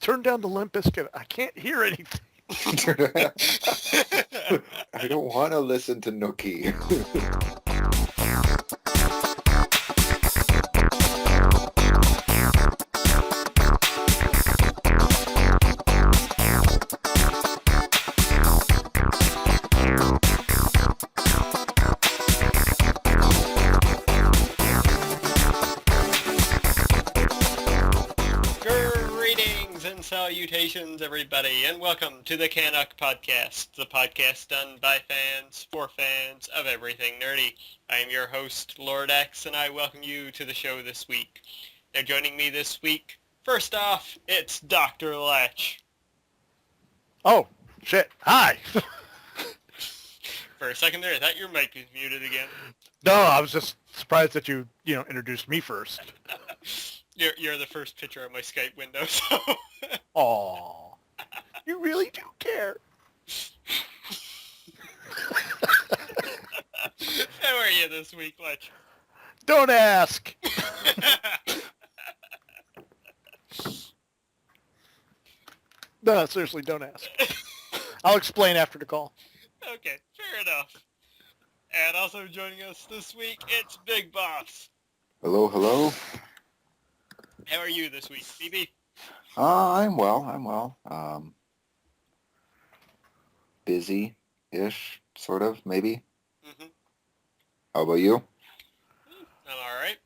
turn down the Limp Bizkit. I can't hear anything. I don't want to listen to Nookie. Salutations, everybody, and welcome to the CanUK podcast, the podcast done by fans for fans of everything nerdy. I am your host, Lord X, and I welcome you to the show this week. Now, joining me this week, first off, it's Dr. Lech. Oh, shit. Hi. For a second there, I thought your mic was muted again. No, I was just surprised that you introduced me first. You're the first picture on my Skype window, so... Aw, you really do care. How are you this week, Lech? Don't ask. No, seriously, don't ask. I'll explain after the call. Okay, fair enough. And also joining us this week, it's Big Boss. Hello, hello. How are you this week, BB? I'm well. Busy-ish, sort of, maybe. Mm-hmm. How about you? I'm all right.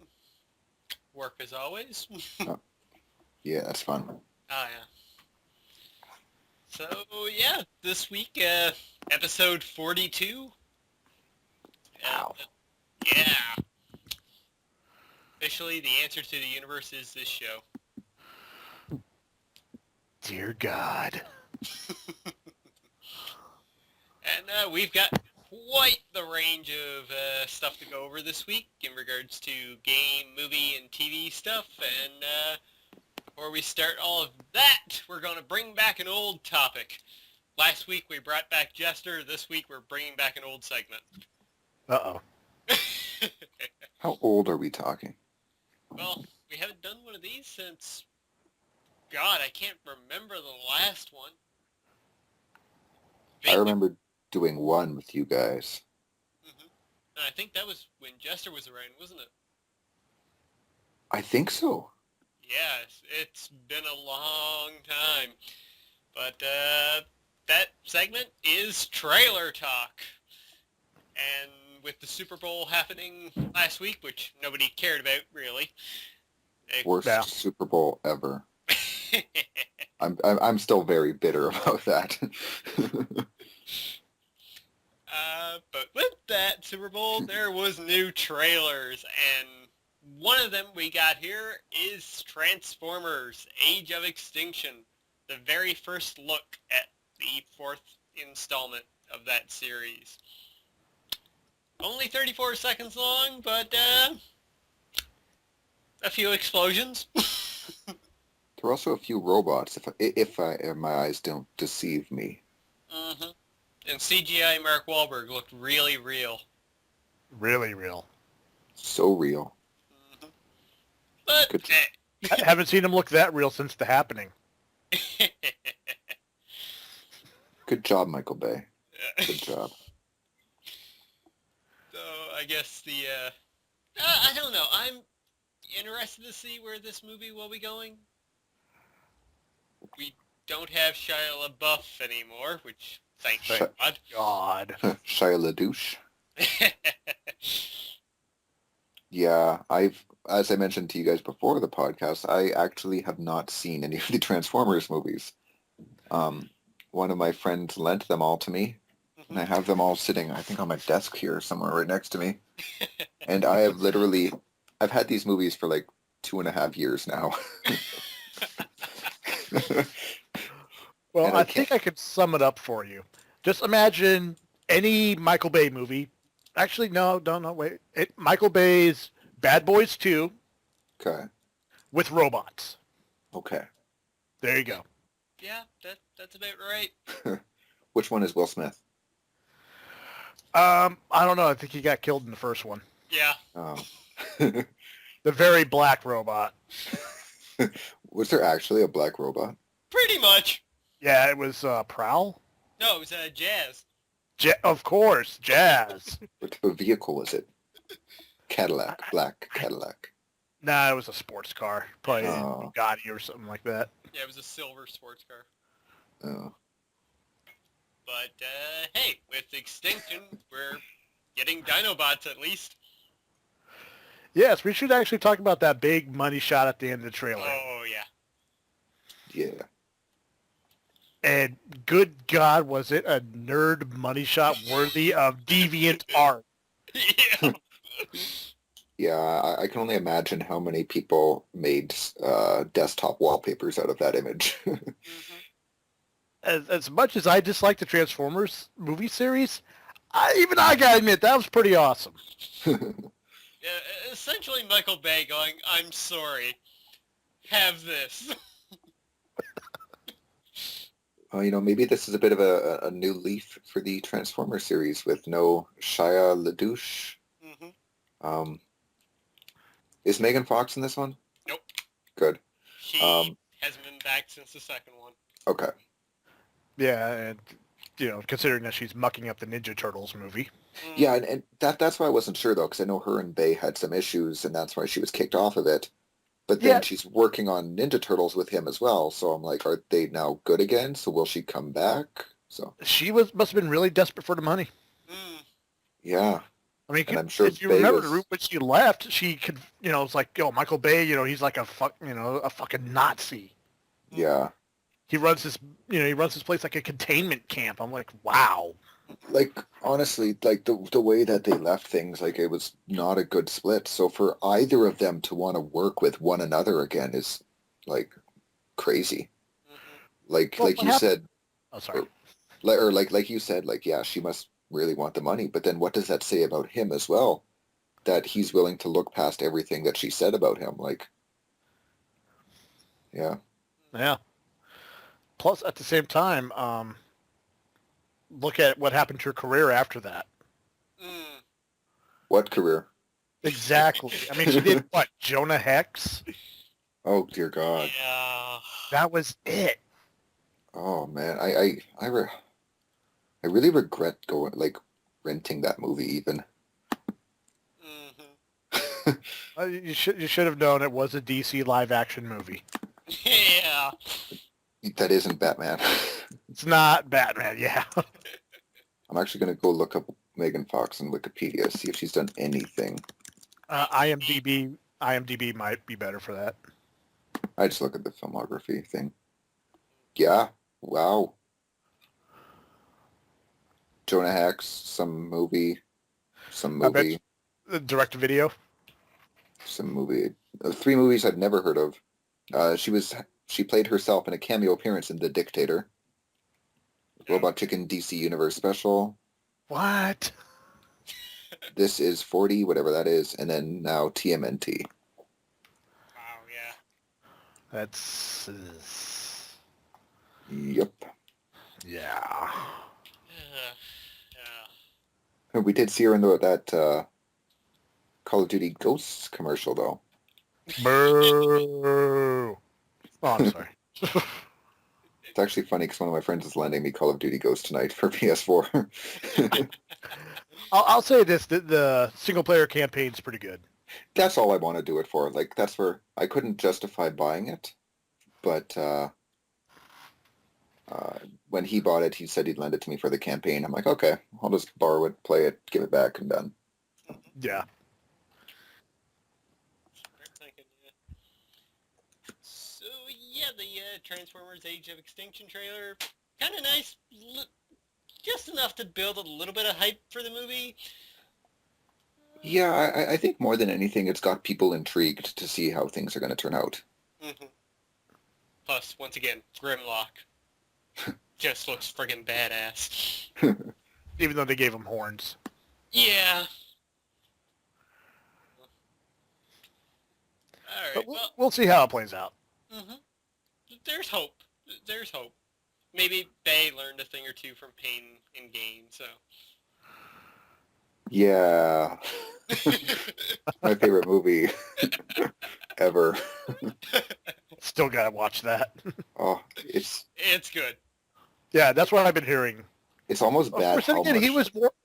Work as always. Yeah, that's fun. Oh, yeah. So, yeah, this week, episode 42. Wow. Yeah. Officially, the answer to the universe is this show. Dear God. And we've got quite the range of stuff to go over this week in regards to game, movie, and TV stuff. And before we start all of that, we're going to bring back an old topic. Last week we brought back Jester. This week we're bringing back an old segment. Uh-oh. How old are we talking? Well, we haven't done one of these since... God, I can't remember the last one. I remember doing one with you guys. Mm-hmm. And I think that was when Jester was around, wasn't it? I think so. Yes, it's been a long time. But that segment is Trailer Talk. And with the Super Bowl happening last week, which nobody cared about, really. Worst Super Bowl ever. I'm still very bitter about that. But with that Super Bowl, there was new trailers, and one of them we got here is Transformers: Age of Extinction, the very first look at the fourth installment of that series. Only 34 seconds long, but a few explosions. There are also a few robots, if my eyes don't deceive me. Mm-hmm. And CGI Mark Wahlberg looked really real. Really real. So real. Mm-hmm. But I haven't seen him look that real since The Happening. Good job, Michael Bay. Good job. So I guess I don't know. I'm interested to see where this movie will be going. We don't have Shia LaBeouf anymore, which, thank God. Shia LaDouche. Yeah, as I mentioned to you guys before the podcast, I actually have not seen any of the Transformers movies. One of my friends lent them all to me, and I have them all sitting, I think, on my desk here somewhere right next to me. And I've had these movies for like 2.5 years now. Well, I think I could sum it up for you. Just imagine any Michael Bay movie. Actually, no, wait. Michael Bay's Bad Boys 2. Okay. With robots. Okay. There you go. Yeah, that's about right. Which one is Will Smith? I don't know. I think he got killed in the first one. Yeah. Oh. The very black robot. Was there actually a black robot? Pretty much. Yeah, it was Prowl. No, it was Jazz. Of course, Jazz. What type of vehicle was it? Cadillac, black Cadillac. Nah, it was a sports car. Probably Oh. Bugatti or something like that. Yeah, it was a silver sports car. Oh. But, hey, with Extinction, we're getting Dinobots at least. Yes, we should actually talk about that big money shot at the end of the trailer. Oh, yeah. Yeah. And good God, was it a nerd money shot worthy of deviant art? Yeah. Yeah, I can only imagine how many people made desktop wallpapers out of that image. Mhm. As much as I dislike the Transformers movie series, I gotta admit, that was pretty awesome. Essentially Michael Bay going, I'm sorry. Have this. Well, maybe this is a bit of a new leaf for the Transformers series with no Shia LaDouche. Mm-hmm. Is Megan Fox in this one? Nope. Good. She hasn't been back since the second one. Okay. Yeah, and considering that she's mucking up the Ninja Turtles movie. Mm. Yeah, and that's why I wasn't sure, though, because I know her and Bay had some issues, and that's why she was kicked off of it. But then Yeah. she's working on Ninja Turtles with him as well, so I'm like, are they now good again? So will she come back? So She must have been really desperate for the money. Mm. yeah, I mean, and I'm sure if you Bay remember was- the route when she left, she could, it's like, Michael Bay, he's like a fucking Nazi. yeah. He runs his place like a containment camp. I'm like, wow. Like, honestly, like the way that they left things, like it was not a good split. So for either of them to want to work with one another again is like crazy. Mm-hmm. Like Well, like what you happened- said, Oh, sorry. like you said, like yeah, she must really want the money. But then what does that say about him as well? That he's willing to look past everything that she said about him. Like, yeah. Yeah. Plus, at the same time, look at what happened to her career after that. Mm. What career? Exactly. I mean, she did what? Jonah Hex? Oh dear God. Yeah. That was it. Oh man, I really regret going renting that movie even. Mm-hmm. You should have known it was a DC live action movie. Yeah. That isn't Batman. It's not Batman. Yeah. I'm actually gonna go look up Megan Fox on Wikipedia, see if she's done anything. IMDb might be better for that. I just look at the filmography thing. Yeah. Wow. Jonah Hex, some movie, I bet direct to video. some movie. 3 movies I've never heard of. She played herself in a cameo appearance in The Dictator, Robot Chicken DC Universe Special. What? This is 40, whatever that is, and then now TMNT. Wow, yeah. That's Yep. yeah. Yeah. We did see her in that Call of Duty Ghosts commercial, though. Boo. Oh, I'm sorry. It's actually funny because one of my friends is lending me Call of Duty Ghosts tonight for PS4. I'll say this: the single player campaign's pretty good. That's all I want to do it for. Like, that's where I couldn't justify buying it, but when he bought it, he said he'd lend it to me for the campaign. I'm like, okay, I'll just borrow it, play it, give it back, and done. Yeah. So yeah, the Transformers Age of Extinction trailer, kind of nice, just enough to build a little bit of hype for the movie. Yeah, I think more than anything, it's got people intrigued to see how things are going to turn out. Mm-hmm. Plus, once again, Grimlock just looks friggin' badass. Even though they gave him horns. Yeah. All right. But Well, we'll see how it plays out. mm-hmm. There's hope. There's hope. Maybe Bay learned a thing or two from pain and gain, so. Yeah. My favorite movie ever. Still gotta watch that. Oh, It's good. Yeah, that's what I've been hearing. It's almost bad Of course, how again, much...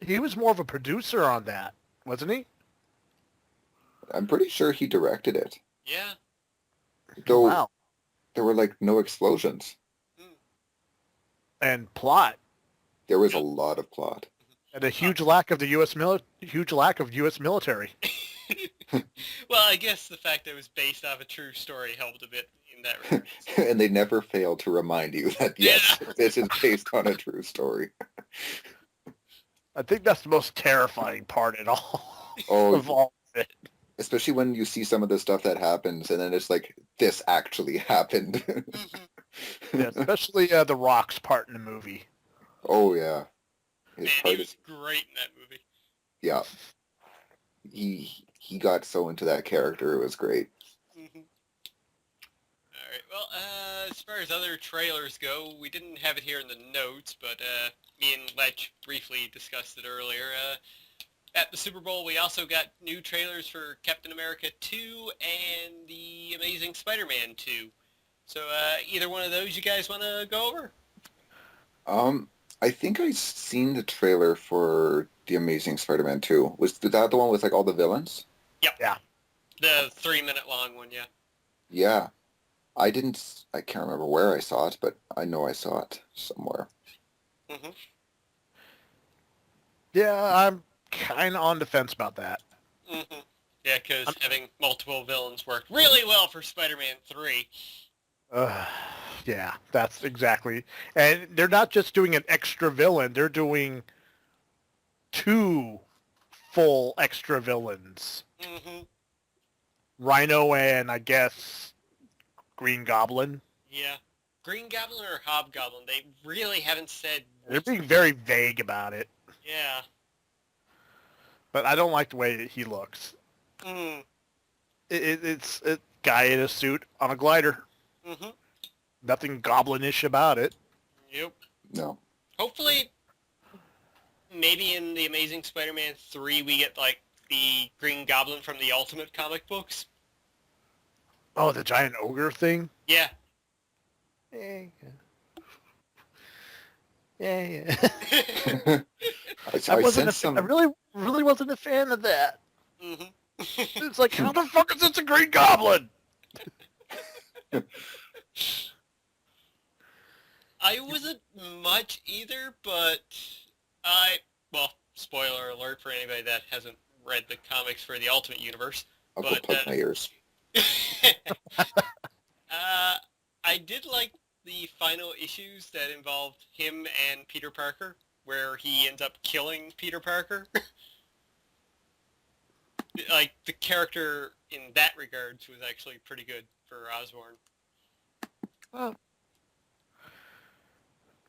he was more of a producer on that, wasn't he? I'm pretty sure he directed it. Yeah. Oh, Though wow. there were like no explosions. Mm. And plot. There was a lot of plot. And a huge lack of the huge lack of U.S. military. Well, I guess the fact that it was based off a true story helped a bit in that regard. And they never fail to remind you that, yes, this is based on a true story. I think that's the most terrifying part of Oh, all of it. especially when you see some of the stuff that happens, and then it's like, this actually happened. Yeah, especially the Rock's part in the movie. Oh, yeah. His Man, part he was great in that movie. Yeah. He got so into that character, it was great. Mm-hmm. All right. Well, as far as other trailers go, we didn't have it here in the notes, but me and Lech briefly discussed it earlier. At the Super Bowl, we also got new trailers for Captain America 2 and The Amazing Spider-Man 2. So either one of those you guys want to go over? I think I seen the trailer for The Amazing Spider-Man 2. Was that the one with like all the villains? Yep. Yeah. The 3-minute long one, yeah. Yeah. I can't remember where I saw it, but I know I saw it somewhere. Mm-hmm. Yeah, I'm kind of on the fence about that. Mm-hmm. Yeah, because having multiple villains worked really well for Spider-Man 3. Yeah, that's exactly. And they're not just doing an extra villain. They're doing 2 full extra villains. Mm-hmm. Rhino and, I guess, Green Goblin. Yeah. Green Goblin or Hobgoblin? They really haven't said... They're being very vague about it. Yeah. But I don't like the way that he looks. Mm. It's a guy in a suit on a glider. Mm-hmm. Nothing goblinish about it. Yep. No. Hopefully, maybe in The Amazing Spider-Man 3 we get, like, the Green Goblin from the Ultimate comic books. Oh, the giant ogre thing? Yeah. Yeah. I sensed some... I really wasn't a fan of that. Mm-hmm. It's like, how the fuck is this a Green Goblin? I wasn't much either, but well, spoiler alert for anybody that hasn't read the comics for the Ultimate Universe. I'll go plug my ears. I did like the final issues that involved him and Peter Parker, where he ends up killing Peter Parker. Like, the character in that regards was actually pretty good for Osborn. Well,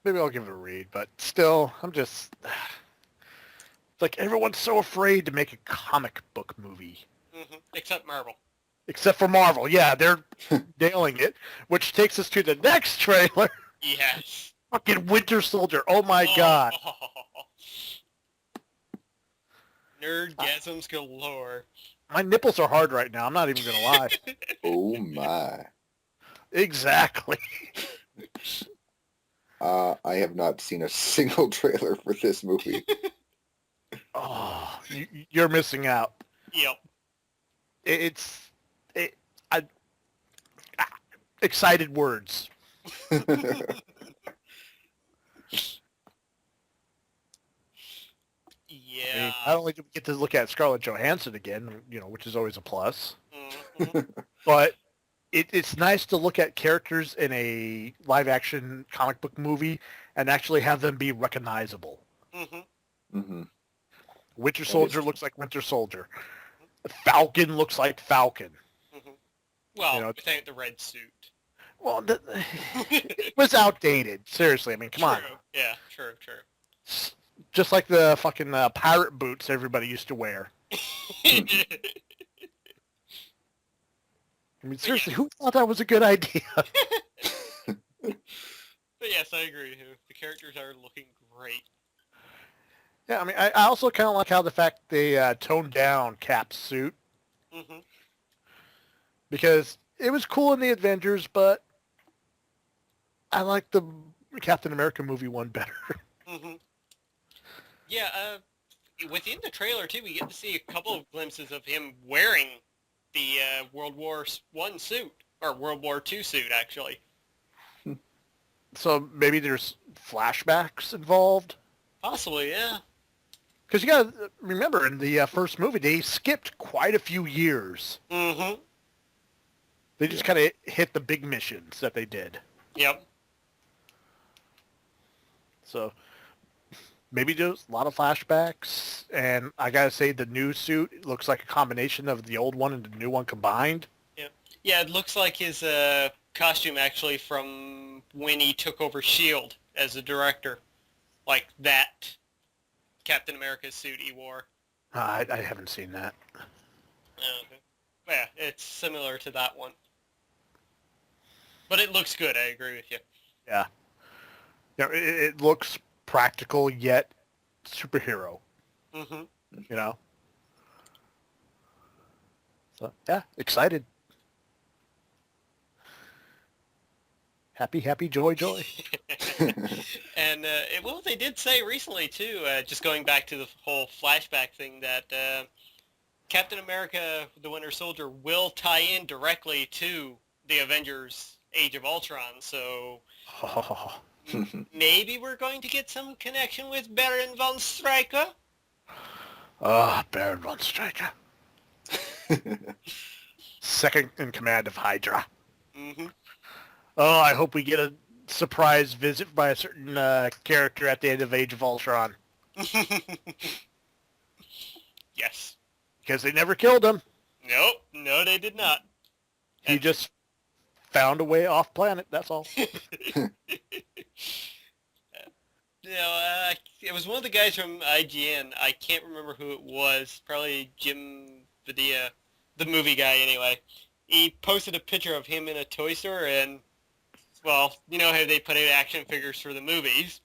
maybe I'll give it a read, but still, I'm just... It's like everyone's so afraid to make a comic book movie. Mm-hmm. Except Marvel. Except for Marvel. Yeah, they're nailing it. Which takes us to the next trailer. Yes. Fucking Winter Soldier. Oh my god. Nerdgasms galore. My nipples are hard right now. I'm not even going to lie. Oh my. Exactly. I have not seen a single trailer for this movie. Oh, you're missing out. Yep. Excited words. Yeah. I mean, not only do we get to look at Scarlett Johansson again, which is always a plus, Mm-hmm. but it's nice to look at characters in a live-action comic book movie and actually have them be recognizable. Mm-hmm. Mm-hmm. Winter Soldier looks like Winter Soldier. Falcon looks like Falcon. Mm-hmm. Well, without the red suit. Well, it was outdated. Seriously, I mean, come on. Yeah, true. Just like the fucking pirate boots everybody used to wear. I mean, seriously, who thought that was a good idea? But yes, I agree with you. The characters are looking great. Yeah, I mean, I also kind of like how the fact they toned down Cap's suit. Mm-hmm. Because it was cool in the Avengers, but I like the Captain America movie one better. hmm Yeah, within the trailer, too, we get to see a couple of glimpses of him wearing the World War One suit, or World War Two suit, actually. So maybe there's flashbacks involved. Possibly, yeah. Because you got to remember, in the first movie, they skipped quite a few years. Mm-hmm. They just kind of hit the big missions that they did. Yep. So maybe there's a lot of flashbacks. And I got to say, the new suit looks like a combination of the old one and the new one combined. Yep. Yeah, it looks like his costume, actually, from when he took over S.H.I.E.L.D. as a director. Like that Captain America suit he wore. I haven't seen that. Okay. Yeah, it's similar to that one. But it looks good, I agree with you. Yeah. It looks practical yet superhero. Mm-hmm. You know? So, yeah, excited. Happy, happy, joy, joy. And, well, they did say recently, too, just going back to the whole flashback thing, that Captain America, the Winter Soldier, will tie in directly to the Avengers Age of Ultron, so Oh, maybe we're going to get some connection with Baron von Stryker? Baron von Stryker. Second in command of Hydra. Mm-hmm. Oh, I hope we get a surprise visit by a certain character at the end of Age of Ultron. Yes. Because they never killed him. Nope. No, they did not. He just found a way off planet, that's all. It was one of the guys from IGN. I can't remember who it was. Probably Jim Videa, the movie guy anyway. He posted a picture of him in a toy store, and, well, you know how they put out action figures for the movies.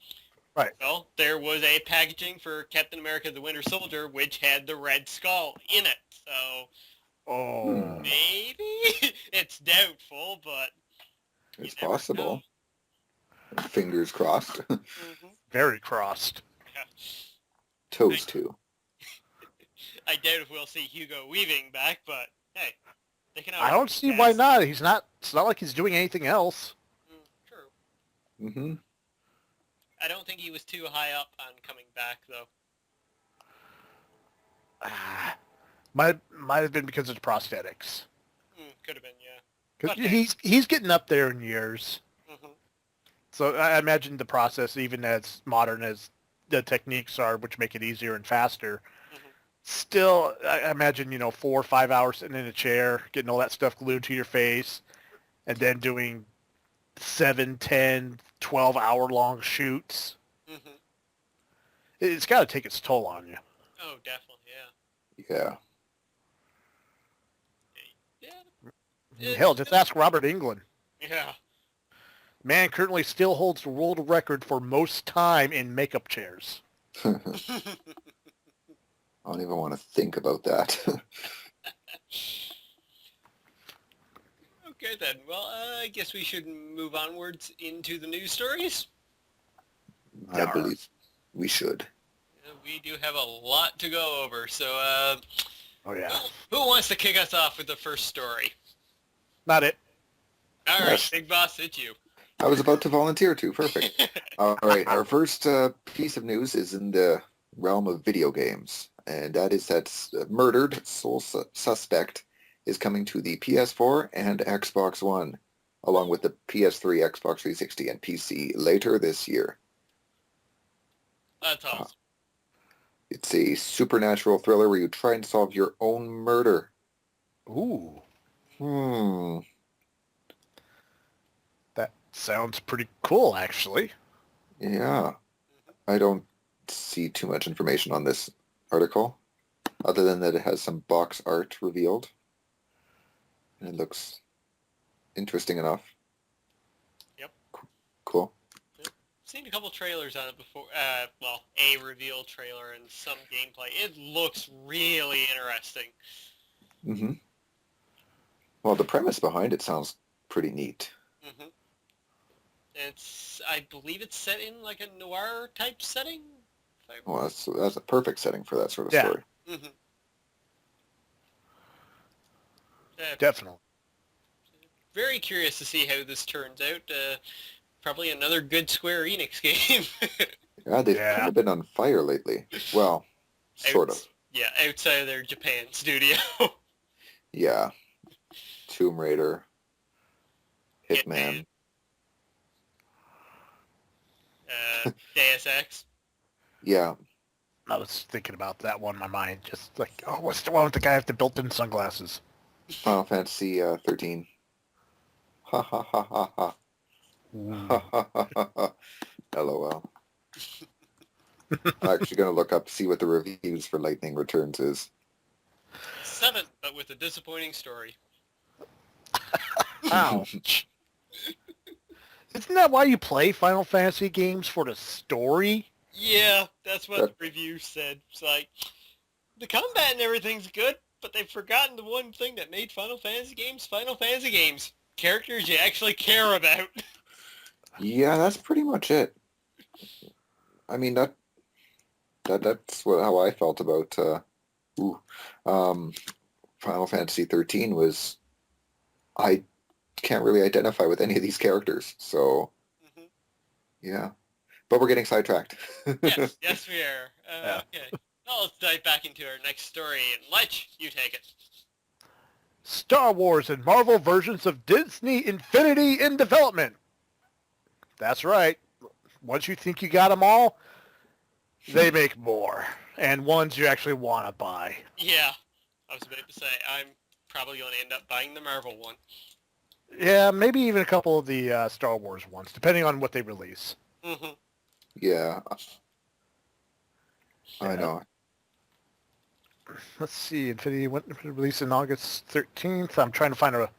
Right. Well, there was a packaging for Captain America the Winter Soldier, which had the Red Skull in it. So Oh. maybe it's doubtful, but It's you never possible. Fingers crossed. know. Mm-hmm. Very crossed. Yeah. Toes too. I doubt if we'll see Hugo Weaving back, but hey, they can. I don't see why not. It's not like he's doing anything else. True. Mm-hmm. I don't think he was too high up on coming back, though. Might have been because of the prosthetics. Could have been, yeah. Because But he's getting up there in years. Mm-hmm. So I imagine the process, even as modern as the techniques are, which make it easier and faster, Mm-hmm. still, I imagine, 4 or 5 hours sitting in a chair, getting all that stuff glued to your face, and then doing 7, 10, 12-hour-long shoots. Mm-hmm. It's got to take its toll on you. Oh, definitely, yeah. Yeah. Yeah. Hell, just ask Robert Englund. Yeah. Man currently still holds the world record for most time in makeup chairs. I don't even want to think about that. Okay, then. Well, I guess we should move onwards into the news stories. I believe we should. We do have a lot to go over, so Oh, yeah. who wants to kick us off with the first story? Not it. All right, Yes. Big Boss, it's you. I was about to volunteer too. Perfect. All right. Our first piece of news is in the realm of video games, and that is that Murdered Soul Suspect is coming to the PS4 and Xbox One, along with the PS3, Xbox 360, and PC later this year. That's awesome. It's a supernatural thriller where you try and solve your own murder. Ooh. That sounds pretty cool, actually. Yeah. I don't see too much information on this article, other than that it has some box art revealed. And it looks interesting enough. Yep. Cool. Seen a couple trailers on it before. Well, a reveal trailer and some gameplay. It looks really interesting. Mm-hmm. Well, the premise behind it sounds pretty neat. Mm-hmm. I believe it's set in like a noir type setting. Well, that's a perfect setting for that sort of Yeah. story. Mm-hmm. Definitely. Very curious to see how this turns out. Probably another good Square Enix game. Yeah, they've kind of been on fire lately. Well, sort of. Yeah, outside of their Japan studio. Yeah. Tomb Raider. Hitman. Deus Ex. Yeah. I was thinking about that one in my mind. Just like, oh, what's the one with the guy with the built-in sunglasses? Final Fantasy 13. Ha ha ha ha ha. Ha ha ha ha ha. LOL. I'm actually going to look up, see what the reviews for Lightning Returns is. 7, but with a disappointing story. Ouch. Isn't that why you play Final Fantasy games, for the story? Yeah, that's what the review said. It's like, the combat and everything's good, but they've forgotten the one thing that made Final Fantasy games. Characters you actually care about. Yeah, that's pretty much it. I mean, that's how I felt about Final Fantasy 13 was, I can't really identify with any of these characters, so yeah. But we're getting sidetracked. Yes, we are. Okay. Now let's dive back into our next story. And Lech, you take it. Star Wars and Marvel versions of Disney Infinity in development. That's right. Once you think you got them all, they make more. And ones you actually want to buy. Yeah, I was about to say, I'm probably going to end up buying the Marvel one. Yeah, maybe even a couple of the Star Wars ones, depending on what they release. Mm-hmm. Yeah. I know. Let's see, Infinity went released in August 13th. I'm trying to find a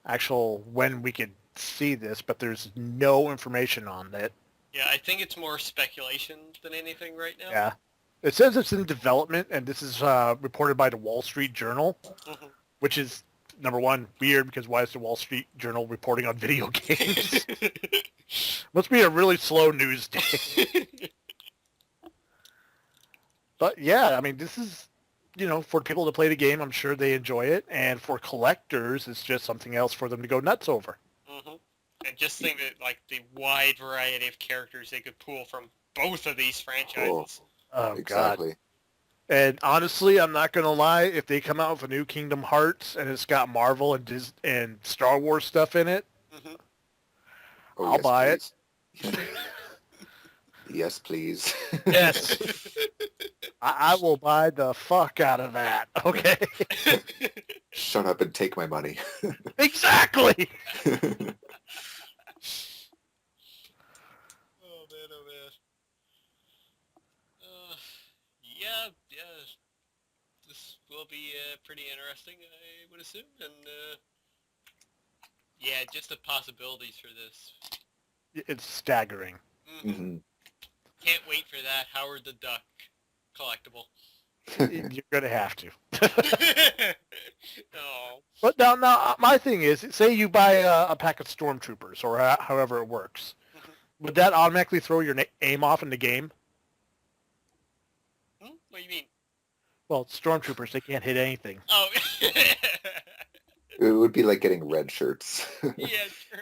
actual when we could see this, but there's no information on it. Yeah, I think it's more speculation than anything right now. Yeah. It says it's in development, and this is reported by the Wall Street Journal, which is, number one, weird, because why is the Wall Street Journal reporting on video games? Must be a really slow news day. But yeah, I mean, this is, for people to play the game, I'm sure they enjoy it. And for collectors, it's just something else for them to go nuts over. Mm-hmm. And just think that, like, the wide variety of characters they could pull from both of these franchises. Oh, exactly. God. And honestly, I'm not going to lie, if they come out with a new Kingdom Hearts and it's got Marvel and Star Wars stuff in it, I'll buy it. Yes, please. Yes. I will buy the fuck out of that, okay? Shut up and take my money. Exactly! Oh, man. Yeah. This will be pretty interesting, I would assume. And, yeah, just the possibilities for this. It's staggering. Mm-hmm. Can't wait for that Howard the Duck collectible. You're going to have to. Oh. But now, my thing is, say you buy a pack of Stormtroopers, or however it works. Would that automatically throw your aim off in the game? What do you mean? Well, Stormtroopers, they can't hit anything. Oh. It would be like getting red shirts. Yeah, true.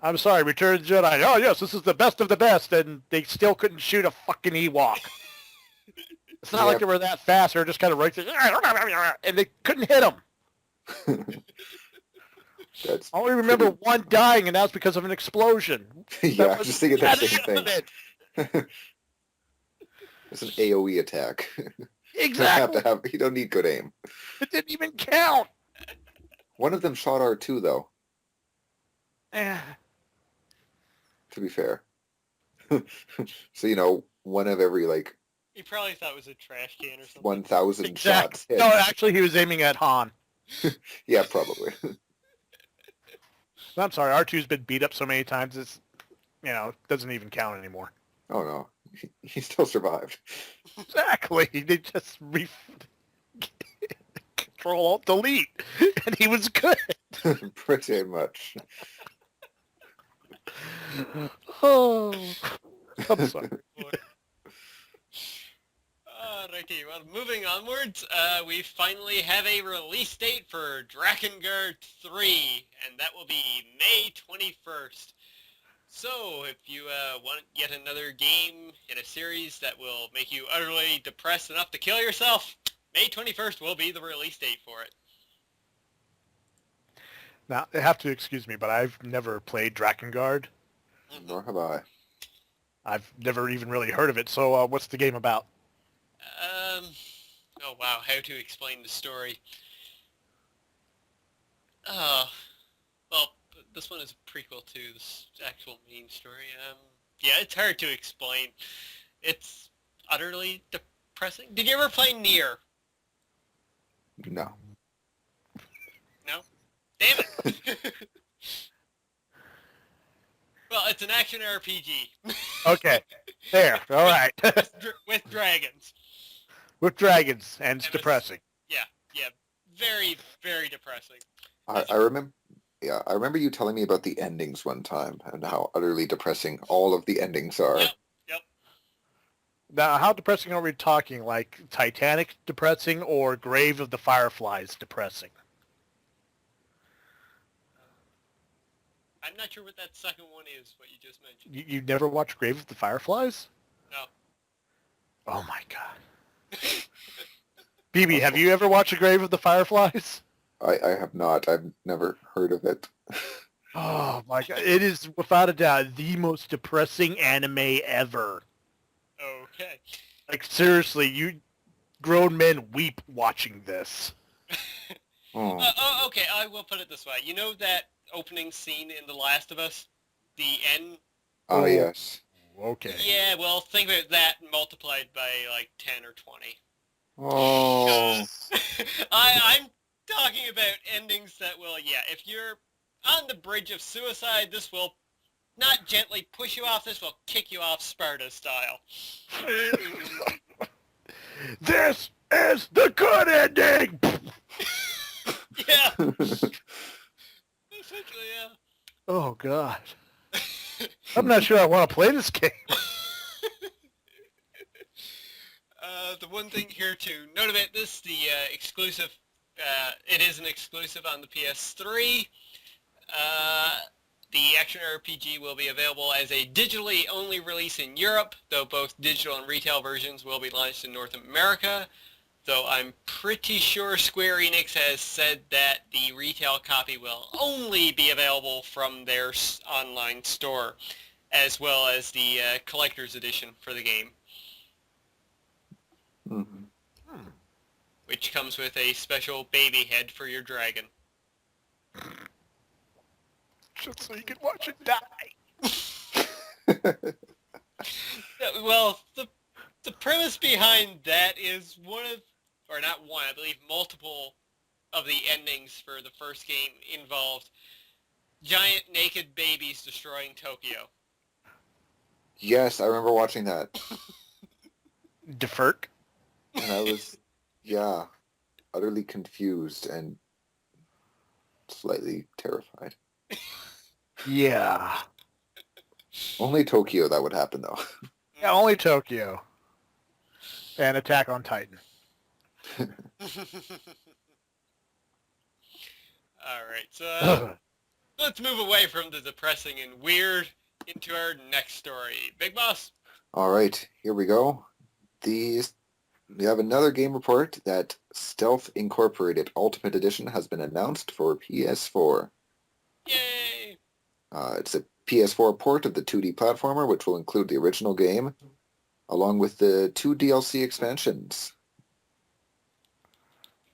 I'm sorry, Return of the Jedi. Oh, yes, this is the best of the best, and they still couldn't shoot a fucking Ewok. It's not like they were that fast. They were just kind of right there, and they couldn't hit them. I only remember one dying, and that was because of an explosion. Yeah, I was just thinking that same thing. It's an AoE attack. Exactly. You don't need good aim. It didn't even count. One of them shot R2, though. Eh. To be fair. So, one of every, He probably thought it was a trash can or something. 1,000 shots hit. No, actually, he was aiming at Han. Yeah, probably. I'm sorry, R2's been beat up so many times, it's, doesn't even count anymore. Oh, no. He still survived. Exactly. They just Control-Alt-Delete, and he was good. Pretty much. Oh, I'm sorry. Alrighty, well, moving onwards, we finally have a release date for DrLech 3, and that will be May 21st. So, if you want yet another game in a series that will make you utterly depressed enough to kill yourself, May 21st will be the release date for it. Now, you have to excuse me, but I've never played Drakengard. Nor have I. I've never even really heard of it, so what's the game about? Oh wow, how to explain the story. Well, this one is a prequel to this actual main story. Yeah, it's hard to explain. It's utterly depressing. Did you ever play Nier? No. No? Damn it! Well, it's an action RPG. Okay, there, all right. with dragons. With dragons, and it's And it's- depressing. Yeah, very, very depressing. I remember. Yeah, I remember you telling me about the endings one time and how utterly depressing all of the endings are. Yep. Now, how depressing are we talking? Like Titanic depressing or Grave of the Fireflies depressing? I'm not sure what that second one is, what you just mentioned. You never watched Grave of the Fireflies? No. Oh my god. BB, have you ever watched A Grave of the Fireflies? I have not. I've never heard of it. Oh my god. It is, without a doubt, the most depressing anime ever. Okay. Like, seriously, you grown men weep watching this. Oh. Okay, I will put it this way. You know that opening scene in The Last of Us? The end? Ah, yes. Okay. Yeah, well, think about that multiplied by like 10 or 20. Oh. I'm talking about endings that will, if you're on the bridge of suicide, this will not gently push you off, this will kick you off Sparta style. This is the good ending! Yeah. Essentially, yeah. Oh god. I'm not sure I want to play this game. The one thing here to note about this, the exclusive, it is an exclusive on the PS3. The action RPG will be available as a digitally only release in Europe, though both digital and retail versions will be launched in North America. Though I'm pretty sure Square Enix has said that the retail copy will only be available from their online store, as well as the collector's edition for the game, Mhm. which comes with a special baby head for your dragon. Just so you can watch it die. Yeah, well, the premise behind that is not one, I believe multiple of the endings for the first game involved giant naked babies destroying Tokyo. Yes, I remember watching that. Defert? And I was, utterly confused and slightly terrified. Yeah. Only Tokyo that would happen, though. Yeah, only Tokyo. And Attack on Titan. Alright, so let's move away from the depressing and weird into our next story. Big Boss? All right, here we go. We have another game report that Stealth Incorporated Ultimate Edition has been announced for PS4. Yay! It's a PS4 port of the 2D platformer, which will include the original game, along with the 2 DLC expansions.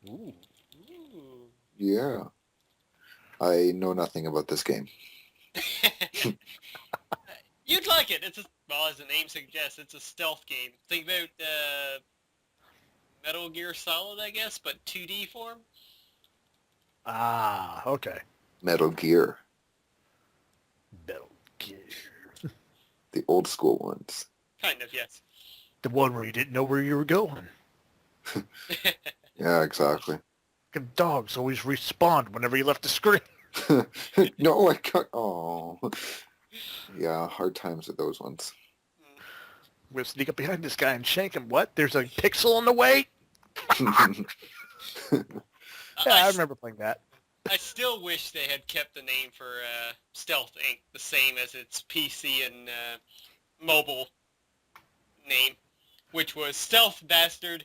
Ooh. Ooh. Yeah. I know nothing about this game. You'd like it. It's as the name suggests, it's a stealth game. Think about Metal Gear Solid, I guess, but 2D form. Ah, okay. Metal Gear. Metal Gear. The old school ones. Kind of, yes. The one where you didn't know where you were going. Yeah, exactly. Dogs always respawned whenever you left the screen. No, I can't. Oh. Yeah, hard times with those ones. We'll sneak up behind this guy and shank him. What? There's a pixel on the way? Yeah, I remember playing that. I still wish they had kept the name for Stealth Inc. the same as its PC and mobile name, which was Stealth Bastard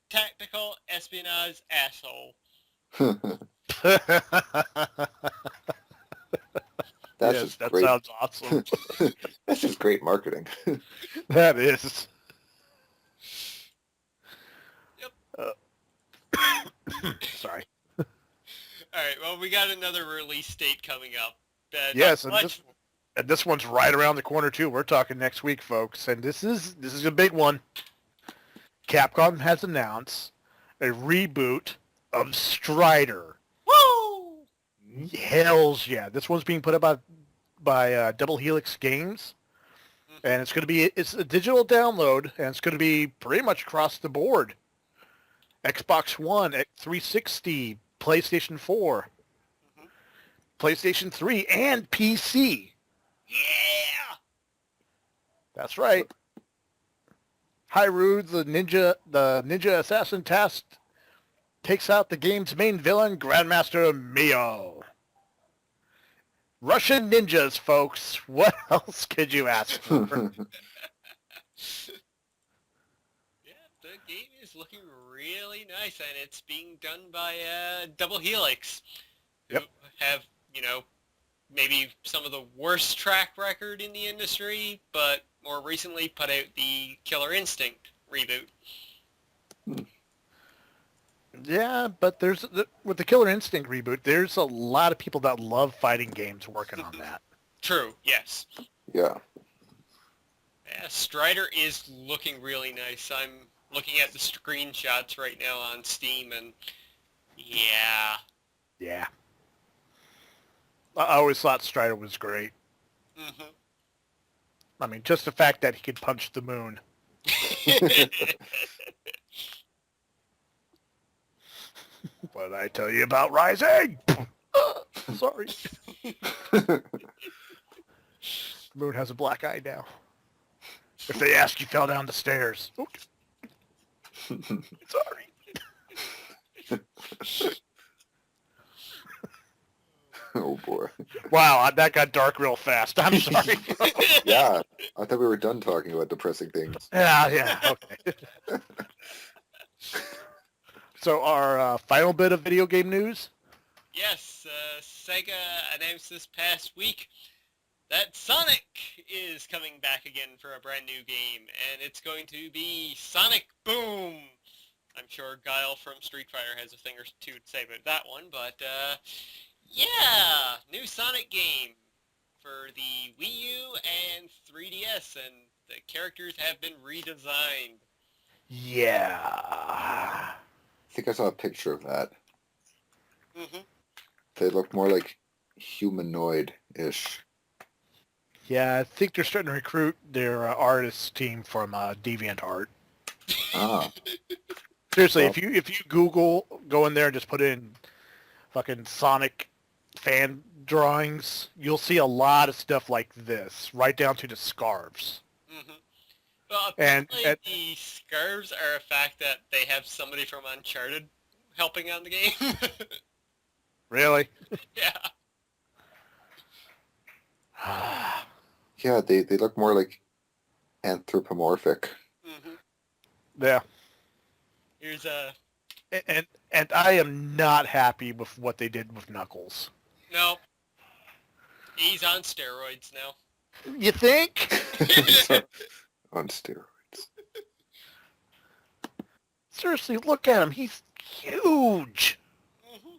Tactical Espionage Asshole. That's yes, just that great. sounds awesome. That's just great marketing. That is. Yep. Sorry. All right, well, we got another release date coming up. Yes, and this one's right around the corner too. We're talking next week, folks, and this is a big one. Capcom has announced a reboot of Strider. Woo! Hells yeah! This one's being put up by Double Helix Games, and it's a digital download, and it's going to be pretty much across the board. Xbox One, 360, PlayStation 4, PlayStation 3, and PC. Yeah! That's right. Hyrule, the ninja assassin tasked, takes out the game's main villain, Grandmaster Mio. Russian ninjas, folks. What else could you ask for? Yeah, the game is looking really nice, and it's being done by Double Helix, who have, maybe some of the worst track record in the industry, but more recently put out the Killer Instinct reboot. Yeah, but with the Killer Instinct reboot, there's a lot of people that love fighting games working on that. True, yes. Yeah. Yeah, Strider is looking really nice. I'm looking at the screenshots right now on Steam, and yeah. Yeah. I always thought Strider was great. Mm-hmm. I mean, just the fact that he could punch the moon. What did I tell you about Rising? Sorry. The moon has a black eye now. If they ask, you fell down the stairs. Okay. Sorry. Oh boy. Wow, that got dark real fast. I'm sorry. Yeah, I thought we were done talking about depressing things. Yeah, okay. So our final bit of video game news? Yes, Sega announced this past week that Sonic is coming back again for a brand new game, and it's going to be Sonic Boom. I'm sure Guile from Street Fighter has a thing or two to say about that one, but yeah, new Sonic game for the Wii U and 3DS, and the characters have been redesigned. Yeah. I think I saw a picture of that. Mm-hmm. They look more like humanoid-ish. Yeah, I think they're starting to recruit their artist team from DeviantArt. Ah. Seriously, Well, if you go in there and just put in fucking Sonic fan drawings, you'll see a lot of stuff like this, right down to the scarves. Mm-hmm. Well, And apparently the scarves are a fact that they have somebody from Uncharted helping on the game. really? Yeah. yeah, they look more like anthropomorphic. Mm-hmm. Yeah. Here's a... And I am not happy with what they did with Knuckles. No. He's on steroids now. You think? On steroids. Seriously, look at him. He's huge. Mm-hmm.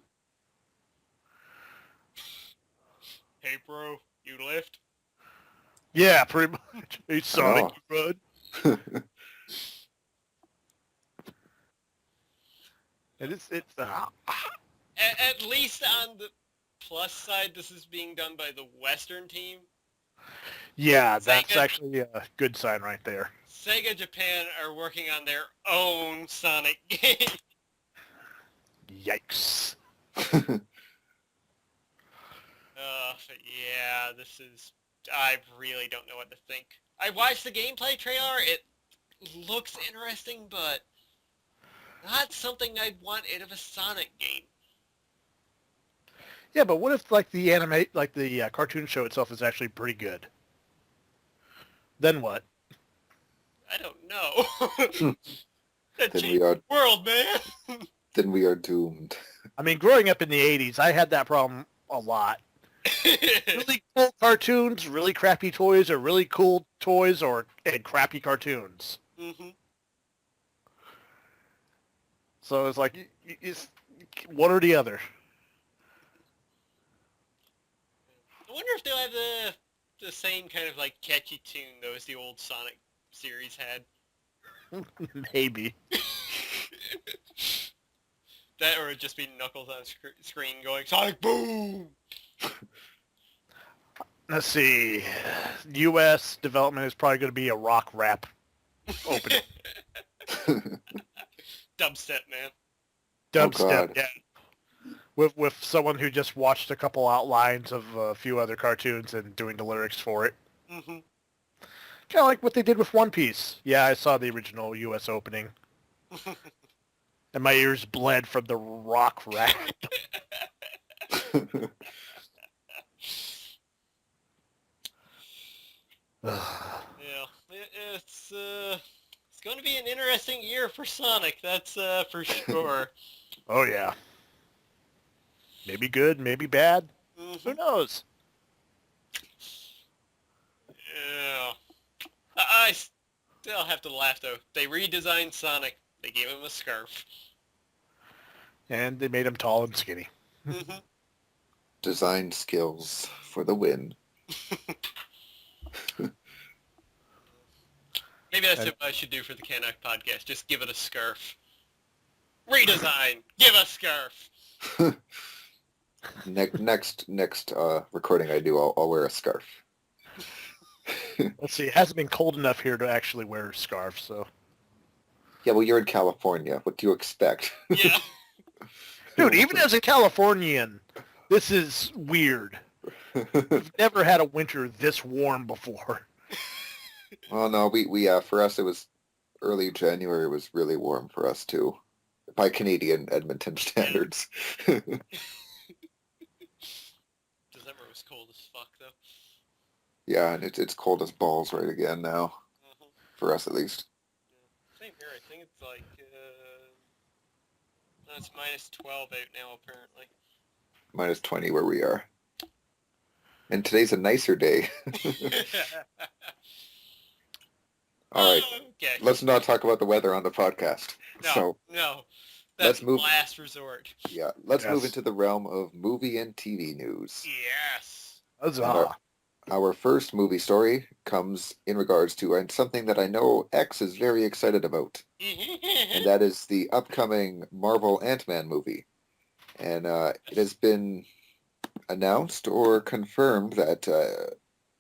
Hey, bro, you lift? Yeah, pretty much. Hey, Sonic, you run. It's At least on the plus side, this is being done by the Western team. yeah, that's Sega- actually a good sign right there. Sega Japan are working on their own Sonic game. Yikes. But yeah, this is I really don't know what to think. I watched the gameplay trailer. It looks interesting, but not something I'd want out of a Sonic game. Yeah, but what if like the cartoon show itself is actually pretty good? Then what? I don't know. That Then changed we are the world, man. then we are doomed. I mean, growing up in the 80s, I had that problem a lot. Really cool cartoons, really crappy toys, or really cool toys and crappy cartoons. hmm So it's like, it's one or the other. I wonder if they'll have the same kind of like catchy tune though as the old Sonic series had. Maybe. That or it'd just be Knuckles on screen going Sonic Boom. Let's see. U.S. development is probably going to be a rock rap opening. Dubstep, man. Dubstep, God. yeah. With someone who just watched a couple outlines of a few other cartoons and doing the lyrics for it. hmm Kind of like what they did with One Piece. Yeah, I saw the original U.S. opening. And my ears bled from the rock rap. Yeah, it's going to be an interesting year for Sonic. That's for sure. Oh, yeah. Maybe good, maybe bad. Who knows? Yeah. I still have to laugh though. They redesigned Sonic. They gave him a scarf. And they made him tall and skinny. hmm Design skills for the win. Maybe that's what I should do for the CanUK podcast. Just give it a scarf. Redesign. Give a scarf. Next recording I do, I'll wear a scarf. Let's see, it hasn't been cold enough here to actually wear a scarf, so... Yeah, well, you're in California. What do you expect? Yeah. Dude, even as a Californian, this is weird. We've never had a winter this warm before. Well, no, we for us it was early January. It was really warm for us too, by Canadian Edmonton standards. December was cold as fuck though. Yeah, and it's cold as balls right again now, for us at least. Yeah. Same here. I think it's like no, it's minus 12 out now apparently. Minus 20 where we are. And today's a nicer day. All right, Okay. let's not talk about the weather on the podcast. No, that's let's move. last resort. Yeah, let's Yes. move into the realm of movie and TV news. Yes. Huzzah. Our first movie story comes in regards to something that I know X is very excited about, and that is the upcoming Marvel Ant-Man movie. And it has been announced or confirmed that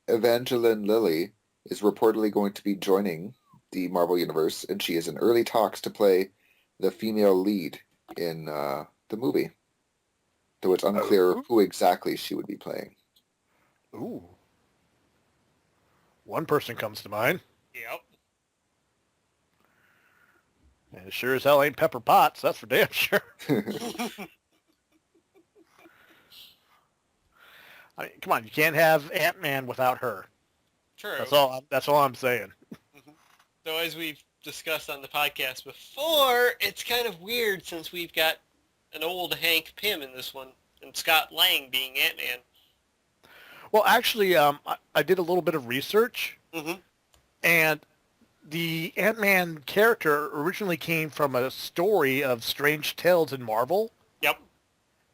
Evangeline Lilly is reportedly going to be joining the Marvel Universe, and she is in early talks to play the female lead in the movie. Though it's unclear who exactly she would be playing. Ooh. One person comes to mind. Yep. And it sure as hell ain't Pepper Potts, that's for damn sure. I mean, come on, you can't have Ant-Man without her. True. That's all I'm saying. So as we've discussed on the podcast before, it's kind of weird since we've got an old Hank Pym in this one, and Scott Lang being Ant-Man. Well, actually, I did a little bit of research, Mm-hmm. and the Ant-Man character originally came from a story of Strange Tales in Marvel, Yep.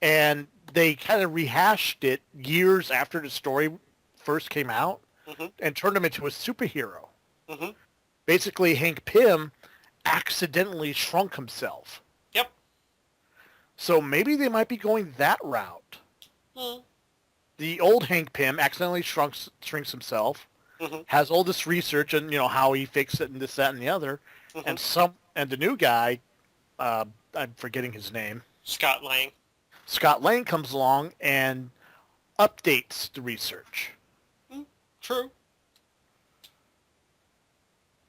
and they kind of rehashed it years after the story first came out Mm-hmm. and turned him into a superhero. Mm-hmm. Basically, Hank Pym accidentally shrunk himself. Yep. So maybe they might be going that route. Mm-hmm. The old Hank Pym accidentally shrinks himself, Mm-hmm. has all this research and how he fixed it and this, that, and the other, Mm-hmm. and the new guy, I'm forgetting his name, Scott Lang. Scott Lang comes along and updates the research. True.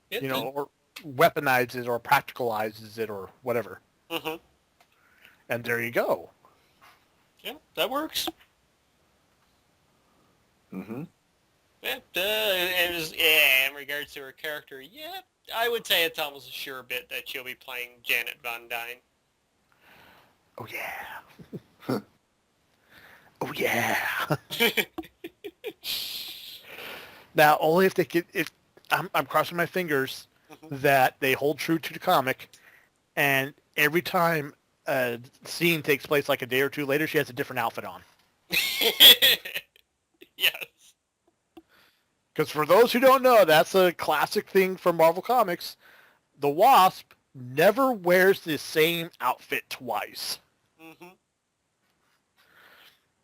You know, or weaponizes it or practicalizes it or whatever. Mm-hmm. And there you go. Yeah, that works. Mm-hmm. Yeah, in regards to her character, yeah, I would say it's almost a sure bet that she'll be playing Janet Van Dyne. Oh, yeah. Oh, yeah. Now, only if they could, if I'm crossing my fingers that they hold true to the comic, and every time a scene takes place like a day or two later, she has a different outfit on. Yes. Because for those who don't know, that's a classic thing from Marvel Comics. The Wasp never wears the same outfit twice. Mm-hmm.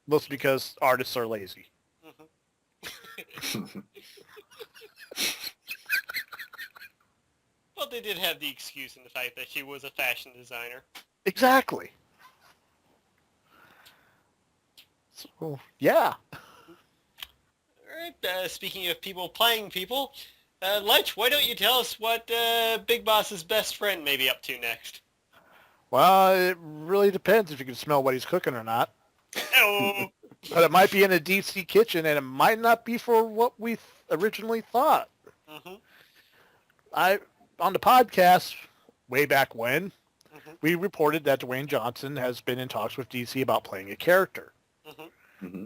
Mostly because artists are lazy. Mm-hmm. Well, they did have the excuse in the fact that she was a fashion designer. Exactly. So, yeah. Alright, speaking of people playing people, Lech, why don't you tell us what Big Boss's best friend may be up to next? Well, it really depends if you can smell what he's cooking or not. Oh! But it might be in a DC kitchen, and it might not be for what we originally thought. Mm-hmm. On the podcast, way back when, Mm-hmm. we reported that Dwayne Johnson has been in talks with DC about playing a character. Mm-hmm. Mm-hmm.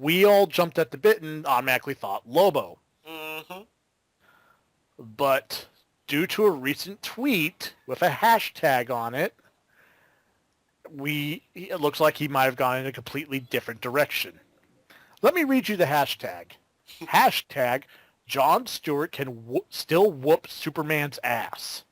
We all jumped at the bit and automatically thought Lobo. Mm-hmm. But due to a recent tweet with a hashtag on it, it looks like he might have gone in a completely different direction. Let me read you the hashtag. Hashtag Jon Stewart can still whoop Superman's ass.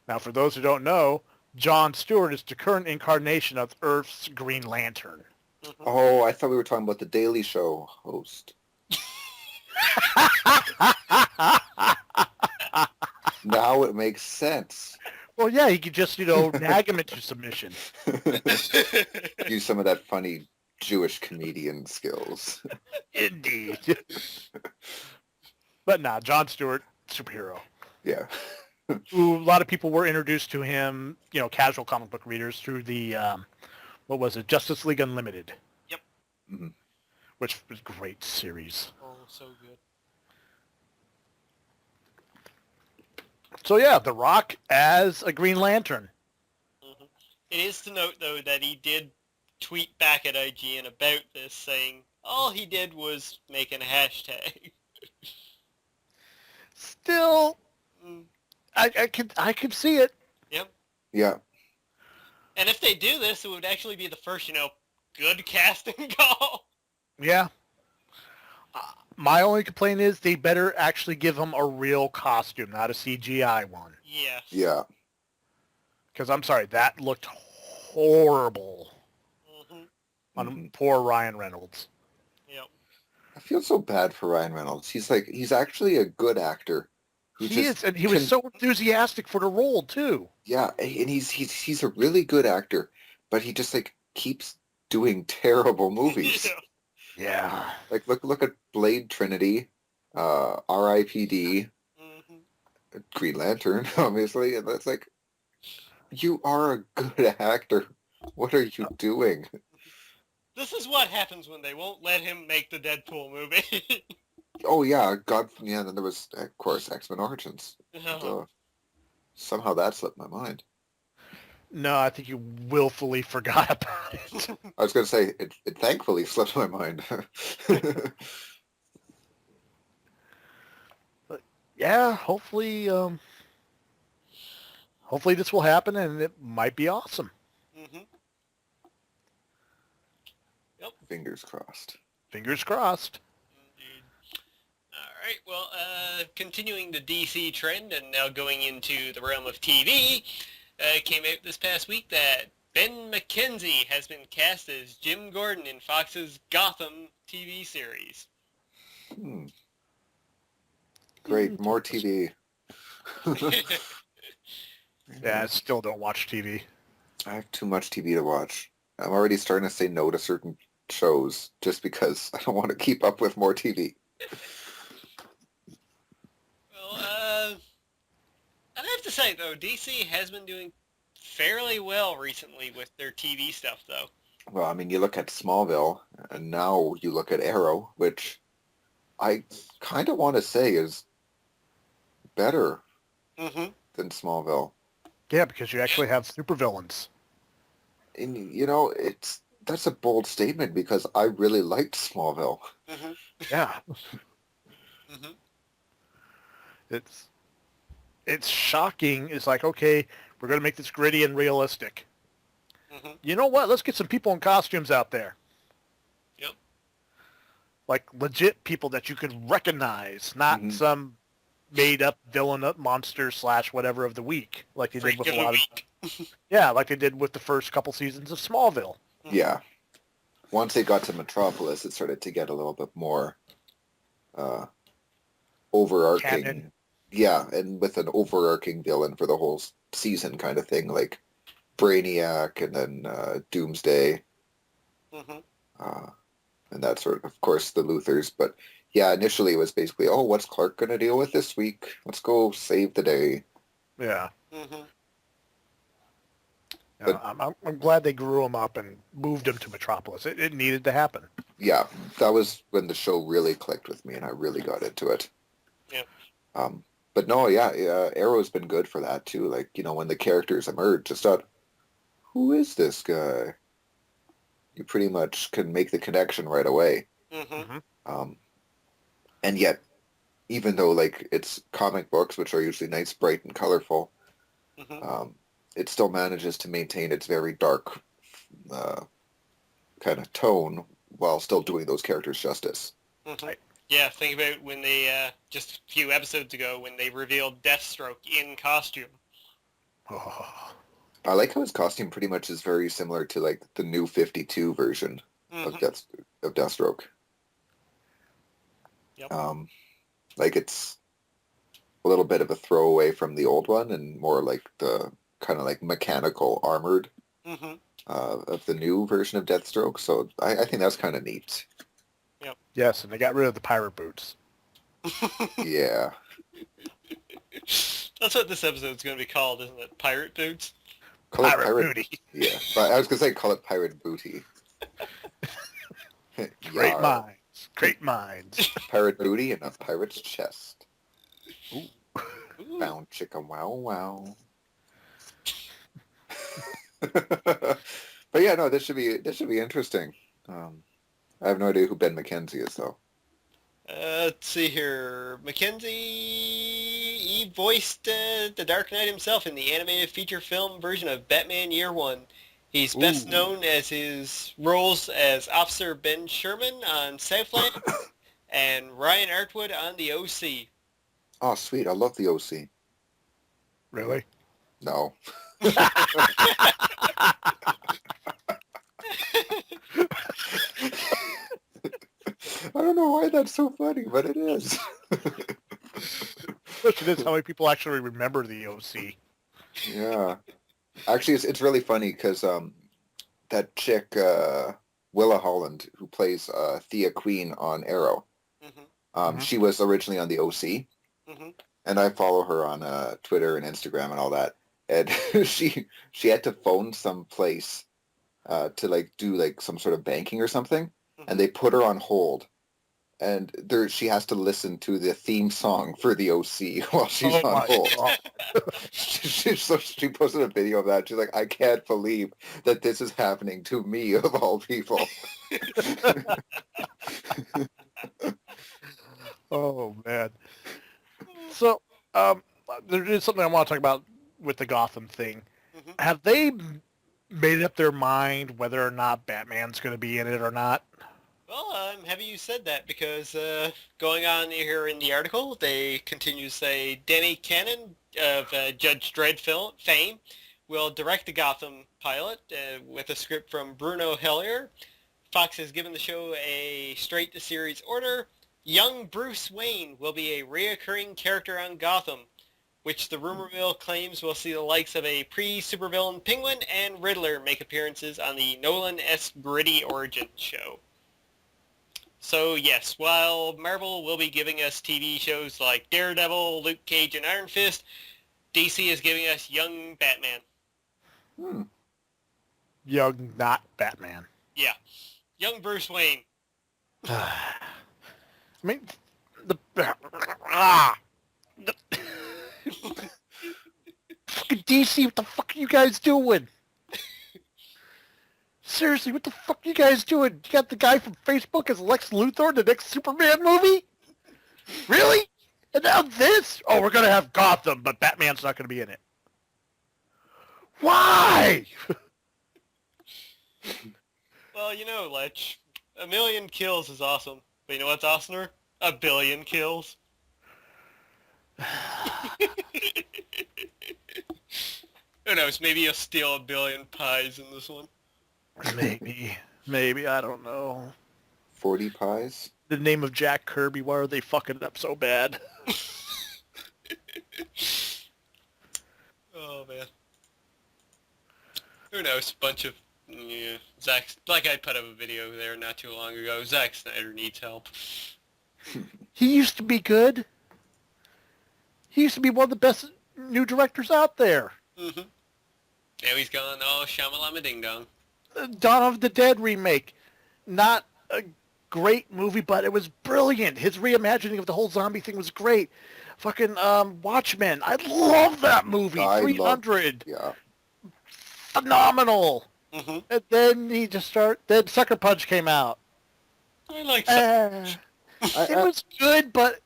Now, for those who don't know, Jon Stewart is the current incarnation of Earth's Green Lantern. Mm-hmm. Oh, I thought we were talking about the Daily Show host. Now it makes sense. Well, yeah, you could just, nag him into submission. Use some of that funny Jewish comedian skills. Indeed. But nah, Jon Stewart, superhero. Yeah. Who a lot of people were introduced to him, casual comic book readers through the, what was it, Justice League Unlimited. Yep. Mm-hmm. Which was a great series. Oh, so good. So yeah, The Rock as a Green Lantern. Mm-hmm. It is to note, though, that he did tweet back at IGN about this, saying all he did was make a hashtag. Still, I could see it. Yep. Yeah. And if they do this, it would actually be the first, good casting call. Yeah. My only complaint is they better actually give him a real costume, not a CGI one. Yes. Yeah. Because I'm sorry, that looked horrible Mm-hmm. on poor Ryan Reynolds. Yep. I feel so bad for Ryan Reynolds. He's actually a good actor. He is, and he was so enthusiastic for the role too. Yeah, and he's a really good actor, but he just keeps doing terrible movies. Yeah. Look at Blade Trinity, R.I.P.D., Mm-hmm. Green Lantern, obviously, and that's you are a good actor. What are you doing? This is what happens when they won't let him make the Deadpool movie. Oh yeah, yeah. Then there was, of course, X-Men Origins. Oh. Somehow that slipped my mind. No, I think you willfully forgot about it. I was going to say it thankfully slipped my mind. But yeah, hopefully this will happen, and it might be awesome. Mm-hmm. Yep. Fingers crossed. Fingers crossed. Indeed. All right. Well, continuing the DC trend and now going into the realm of TV, came out this past week that Ben McKenzie has been cast as Jim Gordon in Fox's Gotham TV series. Great, more TV. Yeah, I still don't watch TV. I have too much TV to watch. I'm already starting to say no to certain shows just because I don't want to keep up with more TV. Well, I'd have to say, though, DC has been doing fairly well recently with their TV stuff, though. Well, I mean, you look at Smallville, and now you look at Arrow, which I kind of want to say is better Mm-hmm. than Smallville. Yeah, because you actually have supervillains. And, that's a bold statement because I really liked Smallville. Mm-hmm. Yeah. Mm-hmm. It's shocking. It's like, okay, we're going to make this gritty and realistic. Mm-hmm. You know what? Let's get some people in costumes out there. Yep. Like legit people that you could recognize, not some made-up villain monster / whatever of the week, like they did with a lot of. Yeah, like they did with the first couple seasons of Smallville. Yeah. Once they got to Metropolis, it started to get a little bit more overarching. Canon. Yeah, and with an overarching villain for the whole season kind of thing, like Brainiac and then Doomsday. Mm-hmm. And that sort of course, the Luthers. But yeah, initially it was basically, oh, what's Clark going to deal with this week? Let's go save the day. Yeah. Mm-hmm. But, I'm glad they grew him up and moved him to Metropolis. It needed to happen. Yeah, that was when the show really clicked with me and I really got into it. Yeah. But no, yeah, Arrow's been good for that too. Like, when the characters emerge, it's not, who is this guy? You pretty much can make the connection right away. Mm-hmm. And yet, even though like it's comic books, which are usually nice, bright, and colorful, Mm-hmm. it still manages to maintain its very dark kind of tone while still doing those characters justice. Mm-hmm. Yeah, think about when they, just a few episodes ago, when they revealed Deathstroke in costume. Oh. I like how his costume pretty much is very similar to like the new 52 version of Deathstroke. Yep. Like it's a little bit of a throwaway from the old one and more like the kind of like mechanical armored of the new version of Deathstroke. So I think that's kind of neat. Yep. Yes, and they got rid of the pirate boots. Yeah. That's what this episode's going to be called, isn't it? Pirate Boots? Call Pirate booty. Yeah. But I was going to say call it Pirate Booty. Great minds. Great minds. Pirate Booty and a pirate's chest. Ooh. Bound chicka wow wow. But yeah, no, this should be interesting. I have no idea who Ben McKenzie is though. Let's see here. Mackenzie, he voiced the Dark Knight himself in the animated feature film version of Batman Year One. He's best known as his roles as Officer Ben Sherman on Southland and Ryan Artwood on The OC. Oh, sweet. I love The OC. Really? No. I don't know why that's so funny, but it is. Question is how many people actually remember the OC. Yeah. Actually, it's really funny because that chick, Willa Holland, who plays Thea Queen on Arrow, she was originally on the OC, and I follow her on Twitter and Instagram and all that. And she had to phone some place to like do like some sort of banking or something, and they put her on hold. And she has to listen to the theme song for the OC while she's on hold. So she posted a video of that. She's like, I can't believe that this is happening to me of all people. Oh, man. So, there is something I want to talk about with the Gotham thing. Have they made up their mind whether or not Batman's going to be in it or not? Well, I'm happy you said that because going on here in the article, they continue to say Danny Cannon of Judge Dredd fame will direct the Gotham pilot with a script from Bruno Hellier. Fox has given the show a straight-to-series order. Young Bruce Wayne will be a reoccurring character on Gotham, which the rumor mill claims will see the likes of a pre-supervillain Penguin and Riddler make appearances on the Nolan-esque gritty origin show. So yes, while Marvel will be giving us TV shows like Daredevil, Luke Cage, and Iron Fist, DC is giving us young Batman. Young, not Batman. Yeah, young Bruce Wayne. I mean, fucking DC, what the fuck are you guys doing? Seriously, what the fuck are you guys doing? You got the guy from Facebook as Lex Luthor in the next Superman movie? Really? And now this? Oh, we're gonna have Gotham, but Batman's not gonna be in it. Why? Well, Lech, a million kills is awesome. But you know what's awesomer? A billion kills. Who knows? Maybe you'll steal a billion pies in this one. Maybe, I don't know. 40 pies? The name of Jack Kirby, why are they fucking it up so bad? Oh, man. Who knows? Bunch of... Zack... Like I put up a video there not too long ago. Zack Snyder needs help. He used to be good. He used to be one of the best new directors out there. Mm-hmm. Now he's gone all shamalama ding dong. Dawn of the Dead remake. Not a great movie, but it was brilliant. His reimagining of the whole zombie thing was great. Fucking Watchmen. I love that movie. 300. Yeah. Phenomenal. Mm-hmm. And then then Sucker Punch came out. I like that. It was good, but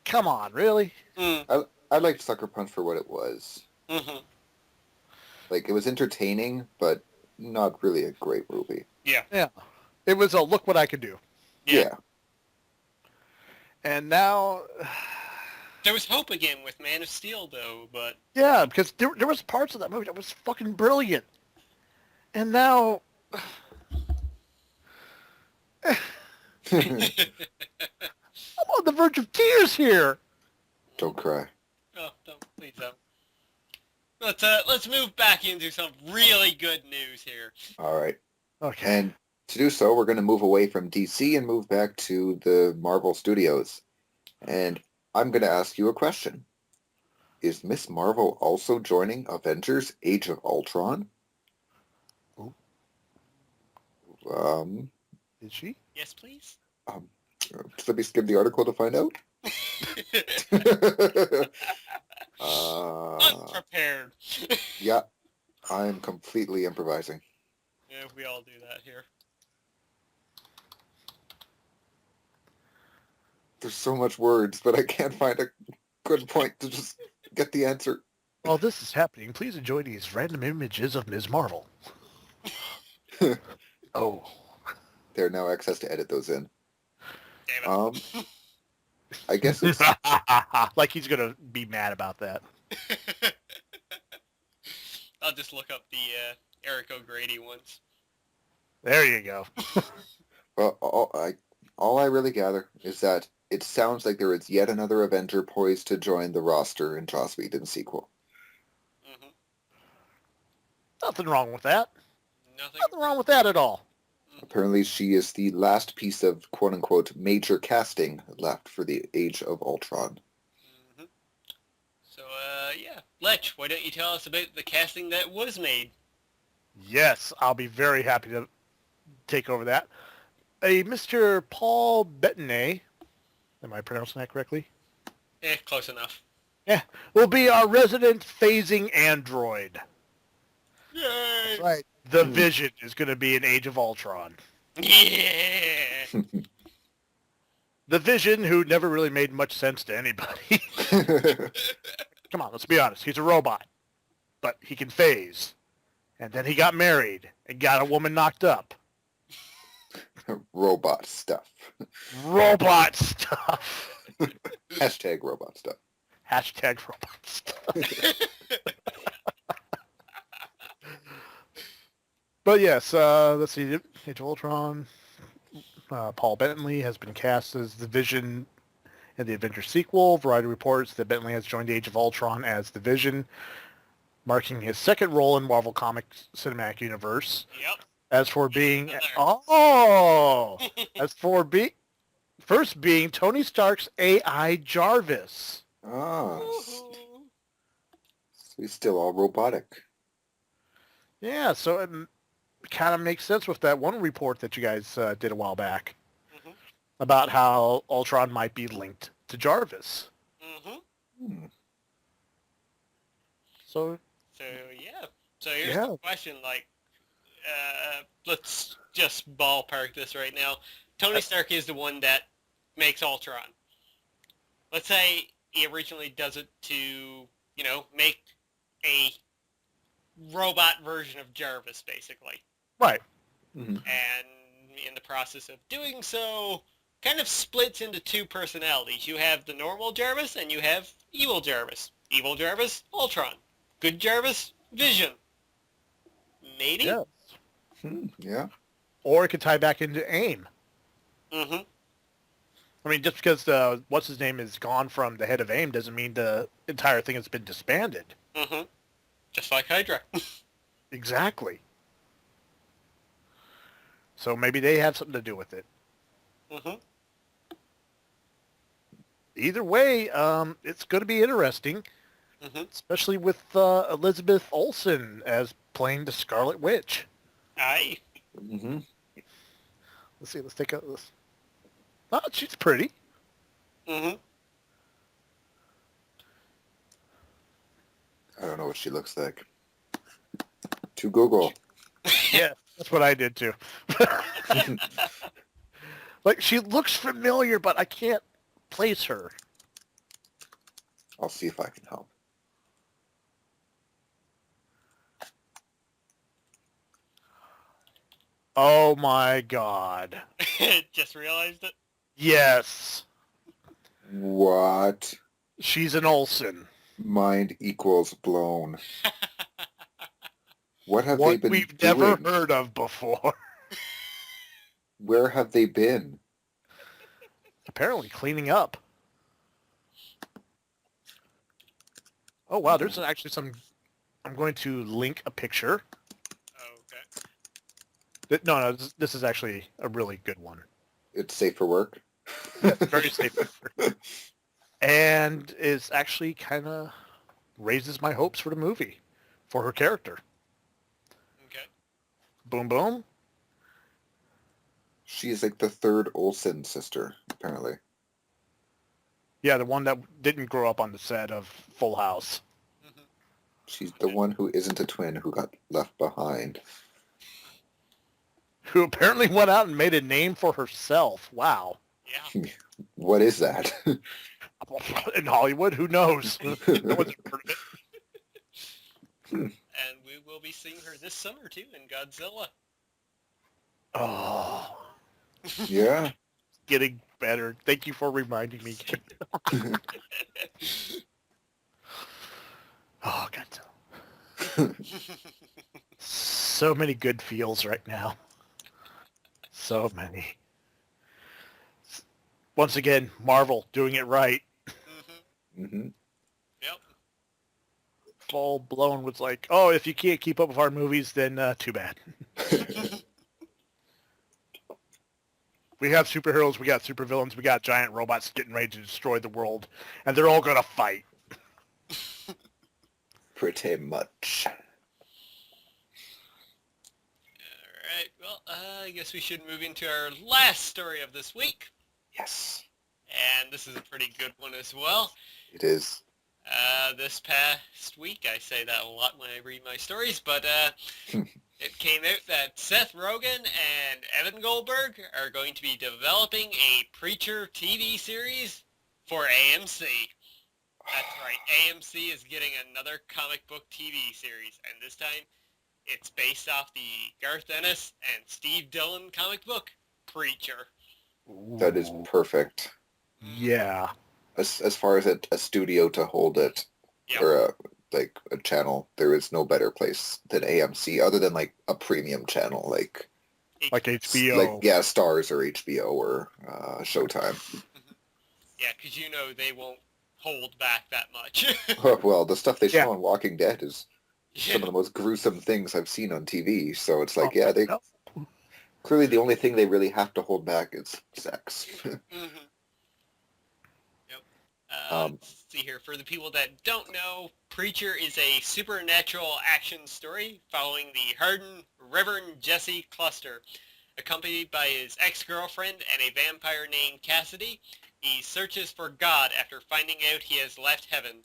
come on, really? Mm. I liked Sucker Punch for what it was. Mm-hmm. Like, it was entertaining, but not really a great movie. Yeah. Yeah. It was a look what I could do. Yeah. And now... There was hope again with Man of Steel, though, but... Yeah, because there was parts of that movie that was fucking brilliant. And now... I'm on the verge of tears here. Don't cry. Oh, don't. Please don't. Let's move back into some really good news here. All right. Okay. And to do so, we're going to move away from DC and move back to the Marvel Studios. And I'm going to ask you a question. Is Miss Marvel also joining Avengers Age of Ultron? Ooh. Is she? Yes, please. Let me skim the article to find out. Unprepared. Yeah, I'm completely improvising. Yeah, we all do that here. There's so much words, but I can't find a good point to just get the answer. While this is happening, please enjoy these random images of Ms. Marvel. Oh. There are now access to edit those in. Damn it. I guess it's... Like he's going to be mad about that. I'll just look up the Eric O'Grady ones. There you go. Well, all I really gather is that it sounds like there is yet another Avenger poised to join the roster in Joss Whedon's sequel. Mm-hmm. Nothing wrong with that. Nothing. Nothing wrong with that at all. Apparently she is the last piece of quote-unquote major casting left for the Age of Ultron. Mm-hmm. So, yeah. Lech, why don't you tell us about the casting that was made? Yes, I'll be very happy to take over that. A Mr. Paul Bettany, am I pronouncing that correctly? Close enough. Yeah, will be our resident phasing android. Yay! Right. The Vision is going to be in Age of Ultron. Yeah! The Vision, who never really made much sense to anybody. Come on, let's be honest. He's a robot. But he can phase. And then he got married and got a woman knocked up. Robot stuff. Robot stuff. Hashtag robot stuff. Hashtag robot stuff. But yes, let's see. Age of Ultron. Paul Bettany has been cast as the Vision in the Avengers sequel. Variety reports that Bentley has joined Age of Ultron as the Vision, marking his second role in Marvel Comics Cinematic Universe. Yep. As for being... Another. As for first being Tony Stark's AI Jarvis. Ah, so Woohoo. he's still all robotic. Yeah, so it kind of makes sense with that one report that you guys did a while back Mhm. about how Ultron might be linked to Jarvis. Mhm. Hmm. So, So yeah. So here's Yeah. the question. Like, let's just ballpark this right now. Tony Stark is the one that makes Ultron. Let's say he originally does it to, make a robot version of Jarvis, basically. right. Mhm. And in the process of doing so, kind of splits into two personalities. You have the normal Jarvis, and you have evil Jarvis. Evil Jarvis, Ultron. Good Jarvis, Vision. Maybe? Yeah. Yeah. Or it could tie back into AIM. Mm-hmm. I mean, just because what's-his-name is gone from the head of AIM doesn't mean the entire thing has been disbanded. Mm-hmm. Just like Hydra. Exactly. So maybe they have something to do with it. Mm-hmm. Either way, it's going to be interesting, Mm-hmm. especially with Elizabeth Olsen as playing the Scarlet Witch. Aye. Hmm. Let's see. Let's take a this. Oh, she's pretty. Mm-hmm. I don't know what she looks like. To Google. Yeah, that's what I did too. Like, she looks familiar, but I can't place her. I'll see if I can help. Oh my god. Just realized it. Yes. What? She's an Olsen. Mind equals blown. What have they What been we've doing? never heard of before. Where have they been? Apparently cleaning up. Oh wow, there's actually some... I'm going to link a picture. Okay. No, this is actually a really good one. It's safe for work? Yeah, it's very safe. And is actually kind of raises my hopes for the movie, for her character. Okay. Boom, boom. She's like the third Olsen sister, apparently. Yeah, the one that didn't grow up on the set of Full House. Mm-hmm. She's the one who isn't a twin who got left behind. Who apparently went out and made a name for herself. Wow. Yeah. What is that? In Hollywood, who knows? No one's heard of it. And we will be seeing her this summer too in Godzilla. Oh, Yeah. getting better. Thank you for reminding me. Oh, Godzilla. So many good feels right now. So many. Once again, Marvel doing it right. Mm-hmm. Hmm. Yep. Full blown was like, oh, if you can't keep up with our movies, then too bad. We have superheroes, we got supervillains, we got giant robots getting ready to destroy the world, and they're all gonna fight. Pretty much. Alright, well, I guess we should move into our last story of this week. Yes, And this is a pretty good one as well. it is. This past week, I say that a lot when I read my stories, but it came out that Seth Rogen and Evan Goldberg are going to be developing a Preacher TV series for AMC. That's right, AMC is getting another comic book TV series, and this time it's based off the Garth Ennis and Steve Dillon comic book, Preacher. That is perfect. Yeah. As far as a studio to hold it, Yep. or a channel, there is no better place than AMC, other than like a premium channel, like Like HBO. Stars or HBO or Showtime. Yeah, because you know they won't hold back that much. Well, the stuff they Yeah. show on Walking Dead is some of the most gruesome things I've seen on TV. So it's like, yeah, they no. clearly the only thing they really have to hold back is sex. Mm-hmm. Yep. Um, Let's see here. For the people that don't know, Preacher is a supernatural action story following the hardened Reverend Jesse Cluster. Accompanied by his ex-girlfriend and a vampire named Cassidy, he searches for God after finding out he has left heaven.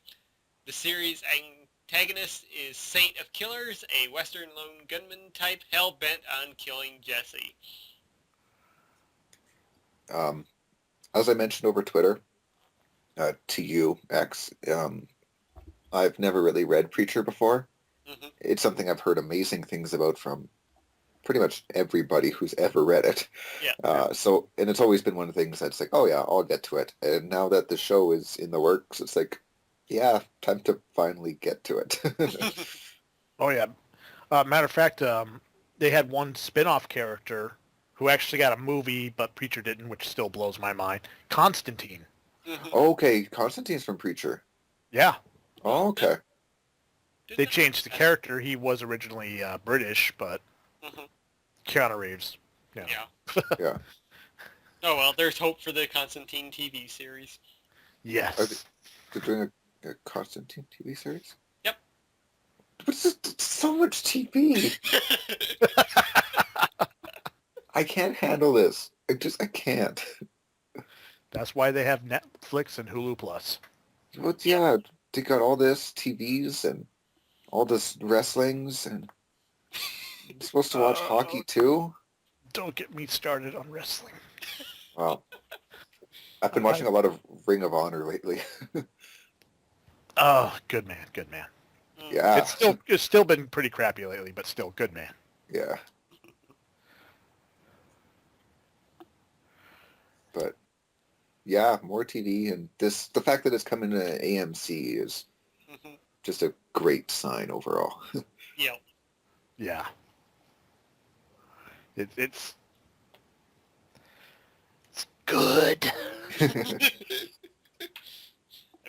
The series' antagonist is Saint of Killers, a Western lone gunman type hell-bent on killing Jesse. as I mentioned over Twitter, to you, X, I've never really read Preacher before. Mm-hmm. It's something I've heard amazing things about from pretty much everybody who's ever read it. Yeah. And it's always been one of the things that's like, oh yeah, I'll get to it. And now that the show is in the works, it's like, yeah, time to finally get to it. Oh, yeah. Matter of fact, they had one spin-off character who actually got a movie, but Preacher didn't, which still blows my mind. Constantine. Mm-hmm. Okay, Constantine's from Preacher. Yeah. Oh, okay. They changed the character. He was originally British, but Mm-hmm. Keanu Reeves. Yeah. Yeah. Oh well, there's hope for the Constantine TV series. Yes. They're doing a Constantine TV series? Yep. But it's so much TV. I can't handle this. I can't. That's why they have Netflix and Hulu Plus. But yeah, they got all this TVs and all this wrestlings, and I'm supposed to watch hockey too. Don't get me started on wrestling. Wow. I've been watching a lot of Ring of Honor lately. Oh, good man, good man. Yeah. It's still been pretty crappy lately, but still good man. Yeah. But yeah, more TV, and the fact that it's coming to AMC is Mm-hmm. just a great sign overall. Yep. Yeah. It's good. I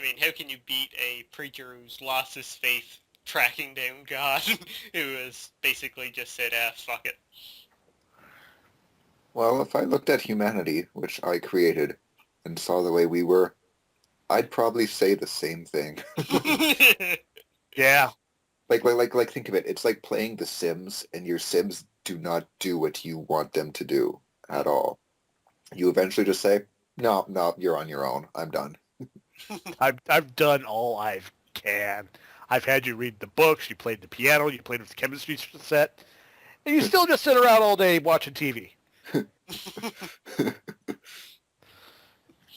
mean, how can you beat a preacher who's lost his faith tracking down God, who has basically just said, fuck it. Well, if I looked at humanity, which I created, and saw the way we were, I'd probably say the same thing. Yeah. Like, think of it. It's like playing The Sims, and your Sims do not do what you want them to do at all. You eventually just say, no, you're on your own. I'm done. I've done all I can. I've had you read the books, you played the piano, you played with the chemistry set, and you still just sit around all day watching TV.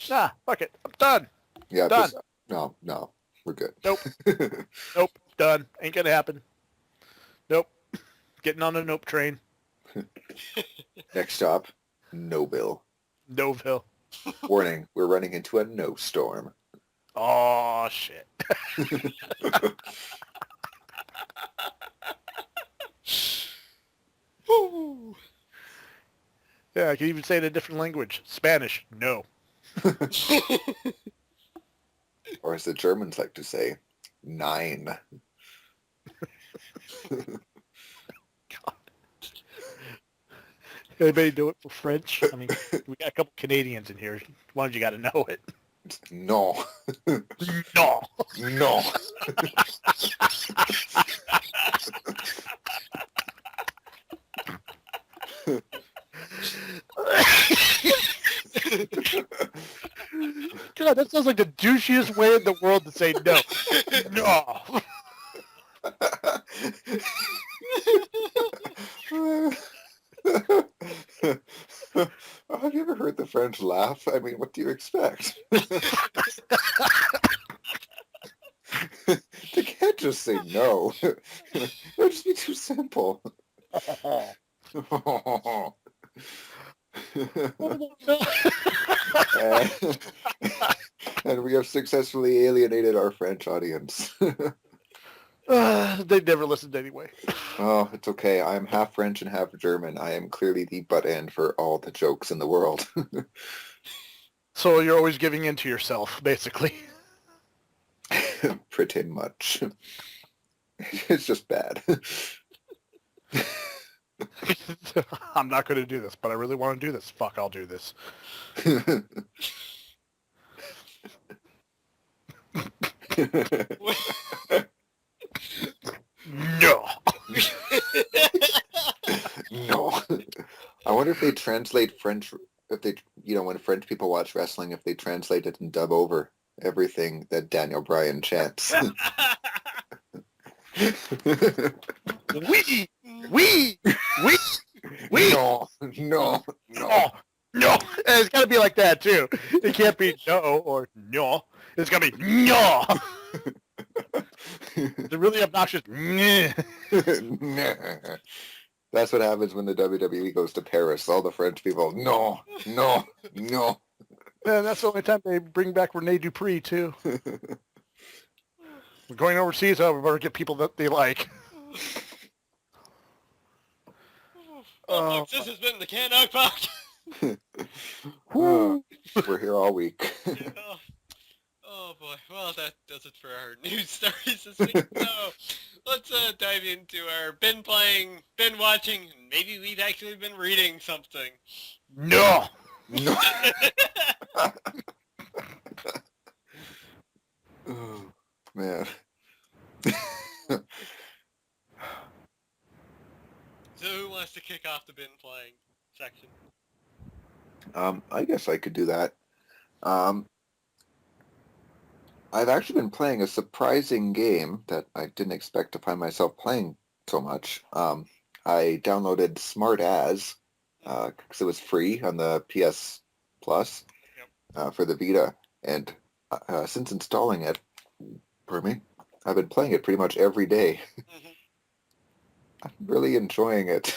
Nah, fuck it. I'm done. Yeah, Done. no, we're good. Nope. Nope. Done. Ain't gonna happen. Nope. Getting on the nope train. Next stop, Noville. Noville. Warning, we're running into a no storm. Oh, shit. Woo. Yeah, I can even say it in a different language. Spanish, no. Or as the Germans like to say, 9. God. Anybody do it for French? I mean, we got a couple Canadians in here. Why don't you got to know it? No. No. No. God, that sounds like the douchiest way in the world to say no. No. Have you ever heard the French laugh? I mean, what do you expect? They can't just say no. It would just be too simple. And we have successfully alienated our French audience. They've never listened anyway. Oh, it's okay. I am half French and half German. I am clearly the butt end for all the jokes in the world. So you're always giving in to yourself, basically. Pretty much. It's just bad. I'm not going to do this, but I really want to do this. Fuck, I'll do this. No. No. I wonder if they translate French, if they, when French people watch wrestling, if they translate it and dub over everything that Daniel Bryan chants. We. No. Oh, no. And it's got to be like that, too. It can't be no or no. It's got to be no. It's really obnoxious. That's what happens when the WWE goes to Paris. All the French people, no. And that's the only time they bring back Rene Dupree, too. We're going overseas, we better get people that they like. Well, folks, this has been the CanUK Podcast. We're here all week. Oh boy, well that does it for our news stories this week. So let's dive into our been playing, been watching, and maybe we've actually been reading something. No! Oh, man. So who wants to kick off the been playing section? I guess I could do that. I've actually been playing a surprising game that I didn't expect to find myself playing so much. I downloaded Smart As because it was free on the PS Plus for the Vita, and since installing it, I've been playing it pretty much every day. Mm-hmm. I'm really enjoying it.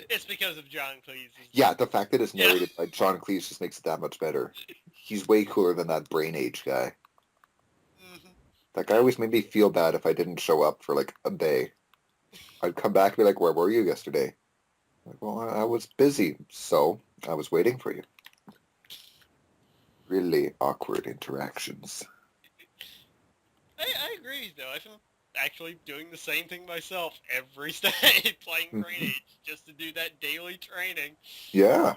It's because of John Cleese. Yeah, the fact that it's narrated by John Cleese just makes it that much better. He's way cooler than that Brain Age guy. Mm-hmm. That guy always made me feel bad if I didn't show up for like a day. I'd come back and be like, where were you yesterday? Like, well, I was busy, so I was waiting for you. Really awkward interactions. I agree, though. I've been actually doing the same thing myself every day, playing Brain Age, just to do that daily training. Yeah.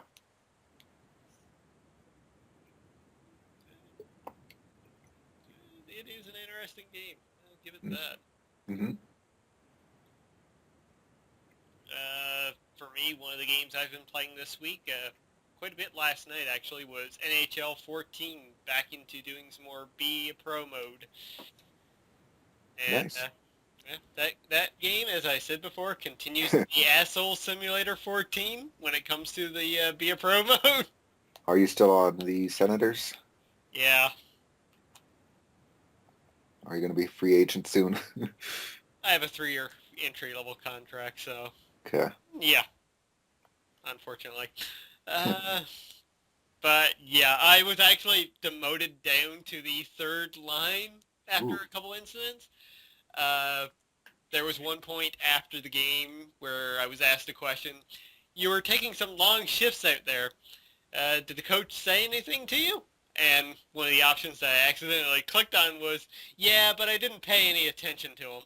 It is an interesting game. I'll give it that. Mm-hmm. For me, one of the games I've been playing this week, quite a bit last night actually, was NHL 14, back into doing some more Be a Pro mode. And Nice. that game, as I said before, continues to be Asshole Simulator 14 when it comes to the Be a Pro mode. Are you still on the Senators? Yeah. Are you going to be free agent soon? I have a 3-year entry-level contract, so... Okay. Yeah. Unfortunately. But, yeah, I was actually demoted down to the 3rd line after a couple incidents. There was one point after the game where I was asked a question, you were taking some long shifts out there. Did the coach say anything to you? And one of the options that I accidentally clicked on was, yeah, but I didn't pay any attention to him.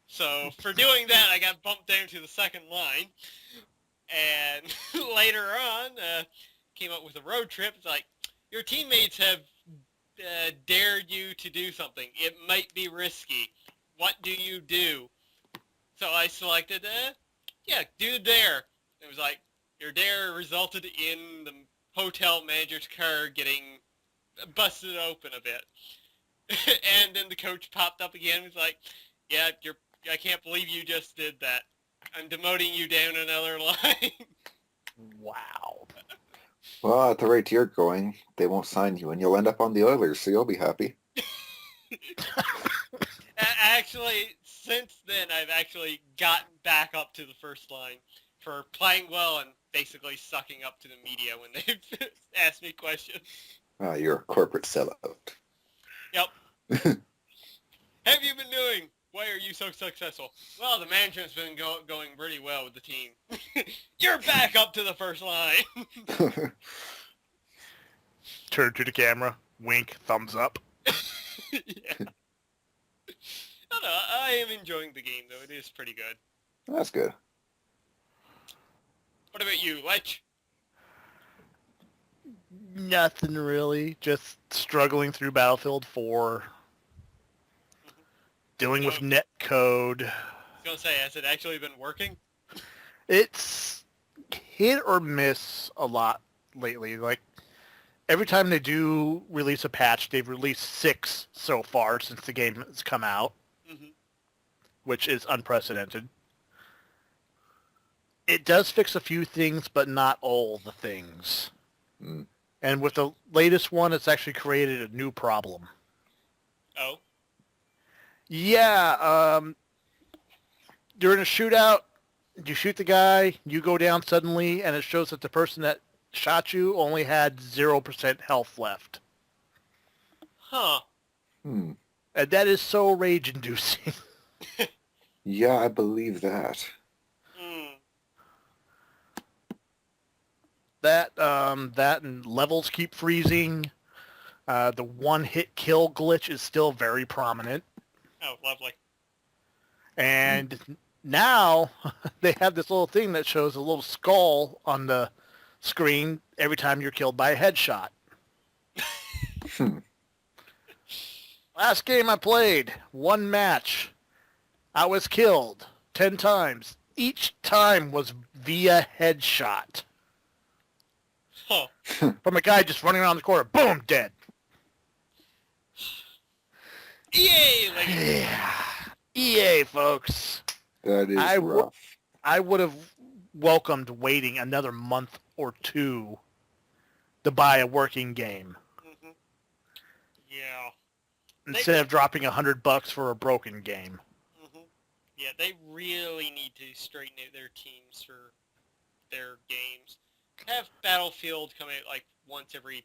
So for doing that, I got bumped down to the 2nd line. And later on, came up with a road trip. It's like, your teammates have dared you to do something. It might be risky. What do you do? So I selected, do the dare. It was like, your dare resulted in the hotel manager's car getting busted open a bit. And then the coach popped up again and was like, yeah, I can't believe you just did that. I'm demoting you down another line. Wow. Well, at the rate you're going, they won't sign you, and you'll end up on the Oilers, so you'll be happy. Actually, since then, I've actually gotten back up to the 1st line for playing well and basically sucking up to the media when they've asked me questions. You're a corporate sellout. Yep. Have you been doing? Why are you so successful? Well, the management's been going pretty well with the team. You're back up to the 1st line. Turn to the camera, wink, thumbs up. Yeah. I don't know. I am enjoying the game, though. It is pretty good. That's good. What about you, Lech? Nothing really. Just struggling through Battlefield 4, dealing with So, net code. I was going to say, has it actually been working? It's hit or miss a lot lately. Like, every time they do release a patch, they've released 6 so far since the game has come out, Mm-hmm. which is unprecedented. It does fix a few things, but not all the things. Mm. And with the latest one, it's actually created a new problem. Oh. Yeah, during a shootout, you shoot the guy, you go down suddenly, and it shows that the person that shot you only had 0% health left. Huh. Hmm. And that is so rage-inducing. Yeah, I believe that. Mm. That and levels keep freezing. The one-hit kill glitch is still very prominent. Oh, lovely. And now they have this little thing that shows a little skull on the screen every time you're killed by a headshot. Hmm. Last game I played, 1 match. I was killed 10 times. Each time was via headshot. Huh. From a guy just running around the corner. Boom, dead. Yay! Like, Yeah. EA, folks. That is rough. I would have welcomed waiting another month or 2 to buy a working game mm-hmm. Yeah. instead of dropping $100 for a broken game. Mm-hmm. Yeah, they really need to straighten out their teams for their games. Have Battlefield come out like once every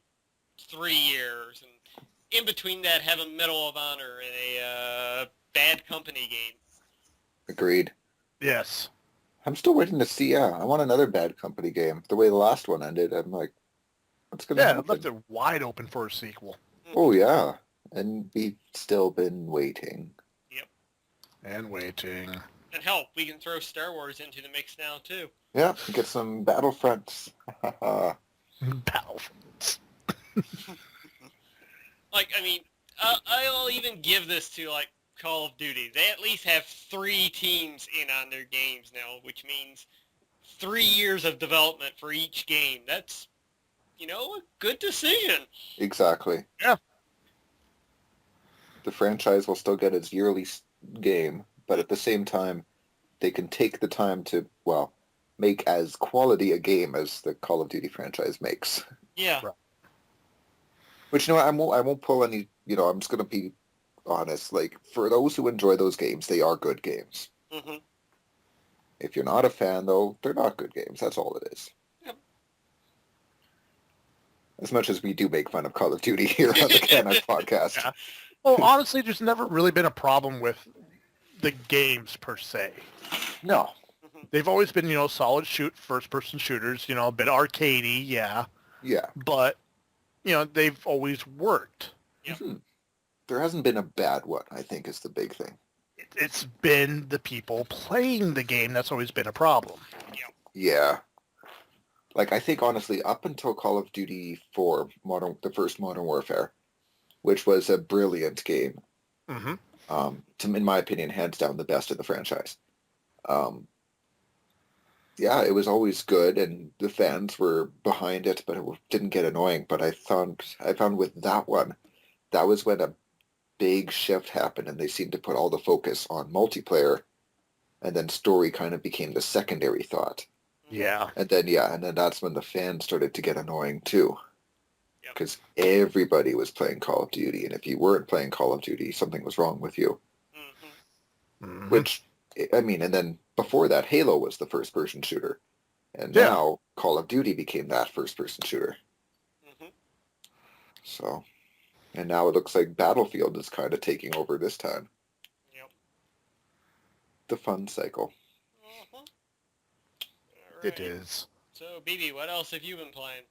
3 years, and in between that have a Medal of Honor and a Bad Company game. Agreed. Yes. I'm still waiting to see, I want another Bad Company game. The way the last one ended, I'm like, what's going to Yeah, happen? it left it wide open for a sequel. Oh, yeah. And we've still been waiting. Yep. And waiting. And hell, we can throw Star Wars into the mix now, too. Yeah, get some Battlefronts. Battlefronts. Like, I mean, I'll even give this to, like, Call of Duty. They at least have 3 teams in on their games now, which means 3 years of development for each game. That's, a good decision. Exactly. Yeah. The franchise will still get its yearly game, but at the same time, they can take the time to, make as quality a game as the Call of Duty franchise makes. Yeah. Right. Which, I won't pull any, I'm just going to be honest. Like, for those who enjoy those games, they are good games. Mm-hmm. If you're not a fan, though, they're not good games. That's all it is. Yep. As much as we do make fun of Call of Duty here on the CanUK podcast. Yeah. Well, honestly, there's never really been a problem with the games per se. No. They've always been, solid first-person shooters, a bit arcadey, yeah. Yeah. But, they've always worked. Yep. Mm-hmm. There hasn't been a bad one, I think, is the big thing. It's been the people playing the game that's always been a problem. Yep. Yeah. Like, I think, honestly, up until Call of Duty 4, the first Modern Warfare, which was a brilliant game, Mm-hmm. in my opinion, hands down the best of the franchise. Yeah, it was always good, and the fans were behind it, but it didn't get annoying. But I found with that one, that was when a big shift happened, and they seemed to put all the focus on multiplayer, and then story kind of became the secondary thought. Yeah. And then that's when the fans started to get annoying too, Yep. because everybody was playing Call of Duty, and if you weren't playing Call of Duty, something was wrong with you. Mm-hmm. Mm-hmm. Which, I mean, and then before that, Halo was the first-person shooter, and Yeah. now Call of Duty became that first-person shooter. Mm-hmm. So, and now it looks like Battlefield is kind of taking over this time. Yep. The fun cycle. Mm-hmm. It is. So, BB, what else have you been playing?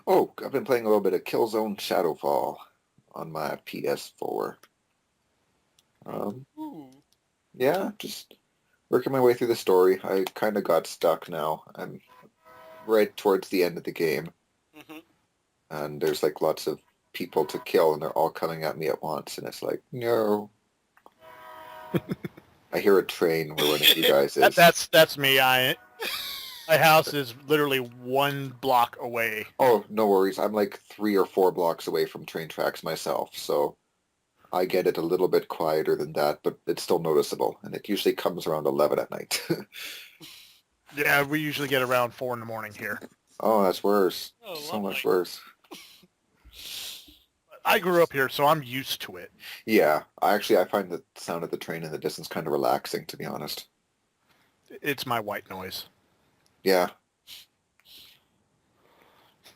Oh, I've been playing a little bit of Killzone Shadowfall on my PS4. Ooh. Yeah, just working my way through the story. I kind of got stuck now. I'm right towards the end of the game, Hmm. and there's like lots of people to kill, and they're all coming at me at once, and it's like, no. I hear a train where one of you guys That, is. that's me. My house is literally 1 block away. Oh, no worries. I'm like 3 or 4 blocks away from train tracks myself, so I get it a little bit quieter than that, but it's still noticeable, and it usually comes around 11 at night. Yeah, we usually get around 4 in the morning here. Oh, that's worse. Oh, So lovely. much worse. I grew up here, so I'm used to it. Yeah, I find the sound of the train in the distance kind of relaxing, to be honest. It's my white noise. Yeah.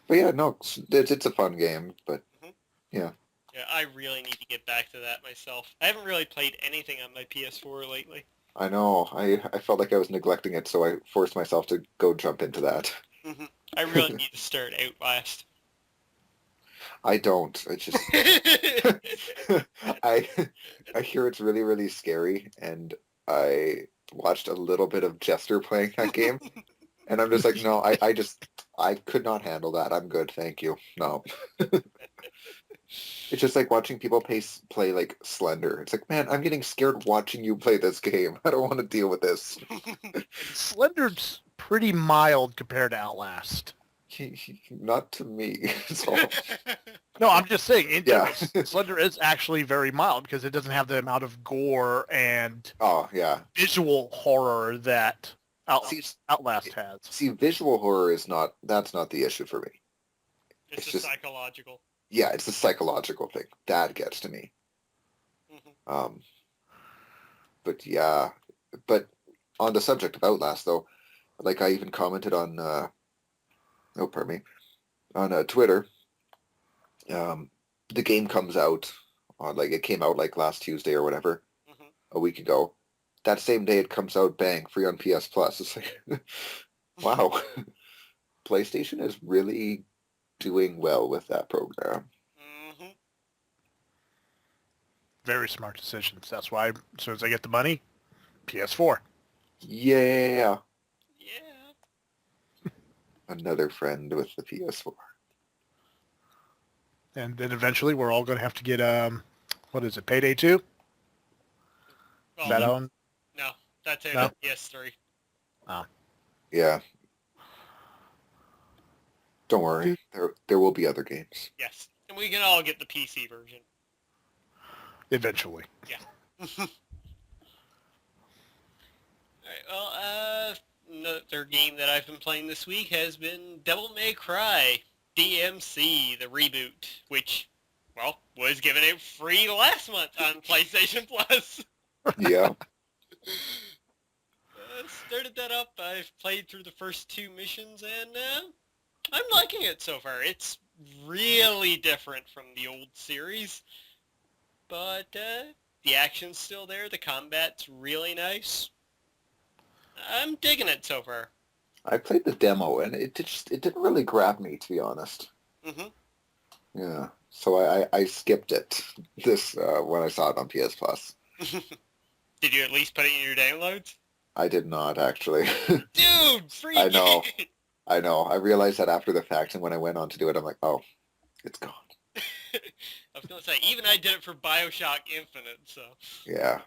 But yeah, no, it's a fun game, but Hmm. yeah. Yeah, I really need to get back to that myself. I haven't really played anything on my PS4 lately. I know. I felt like I was neglecting it, so I forced myself to go jump into that. Hmm. I really need to start Outlast. I don't. It's just I I hear it's really, really scary, and I watched a little bit of Jester playing that game, and I'm just like, no, I could not handle that. I'm good, thank you. No. It's just like watching people play like Slender. It's like, man, I'm getting scared watching you play this game. I don't want to deal with this. Slender's pretty mild compared to Outlast. Not to me. So No, I'm just saying, in yeah. general, Slender is actually very mild because it doesn't have the amount of gore and Oh yeah. visual horror that See, Outlast has. see, visual horror is not. That's not the issue for me. It's It's just just psychological. yeah, it's the psychological thing that gets to me. Hmm. Um, but yeah, but on the subject of Outlast though, like I even commented on oh pardon me on Twitter. Um, the game comes out on like it came out like last Tuesday or whatever, Hmm. a week ago. That same day it comes out, bang, free on PS Plus. It's like, wow, PlayStation is really doing well with that program. Hmm. Very smart decisions. That's why as soon as I get the money, PS4. Yeah, Yeah. another friend with the PS4. And then eventually we're all going to have to get, what is it, Payday 2? Well, That Mhm. on? no, that's out No? of PS3. Oh. Yeah, don't worry, there will be other games. Yes. And we can all get the PC version. Eventually. Yeah. Alright, well, another game that I've been playing this week has been Devil May Cry DMC, the reboot, which, well, was given out free last month on PlayStation Plus. Yeah, Started that up. I've played through the first 2 missions, and I'm liking it so far. It's really different from the old series, but the action's still there. The combat's really nice. I'm digging it so far. I played the demo and it didn't really grab me, to be honest. Hmm. Yeah, so I skipped it this when I saw it on PS Plus. Did you at least put it in your downloads? I did not actually. Dude, free I know. game! I know. I realized that after the fact, and when I went on to do it, I'm like, oh, it's gone. I was going to say, even I did it for Bioshock Infinite, so... Yeah.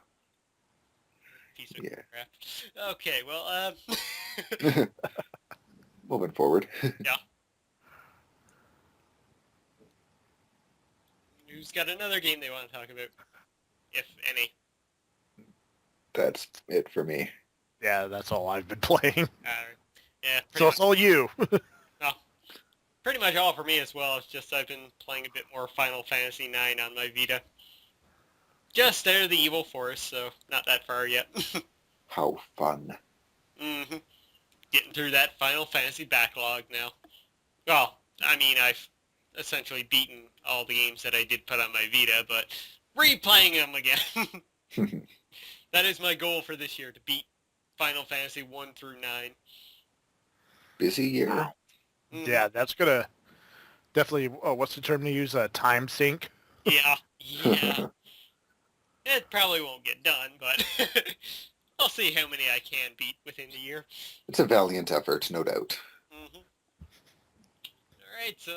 Piece of Yeah. crap. Okay, well, Moving forward. yeah. Who's got another game they want to talk about? If any. That's it for me. Yeah, that's all I've been playing. Yeah, So it's all you. pretty much all for me as well. It's just I've been playing a bit more Final Fantasy IX on my Vita. Just out of the Evil Forest, so not that far yet. How fun. Hmm. Getting through that Final Fantasy backlog now. Well, I mean, I've essentially beaten all the games that I did put on my Vita, but replaying them again. That is my goal for this year, to beat Final Fantasy 1 through 9. Busy year. Wow. Yeah, that's gonna definitely, what's the term to use? A time sink. Yeah. It probably won't get done, but I'll see how many I can beat within the year. It's a valiant effort, no doubt. Mm-hmm. All right, so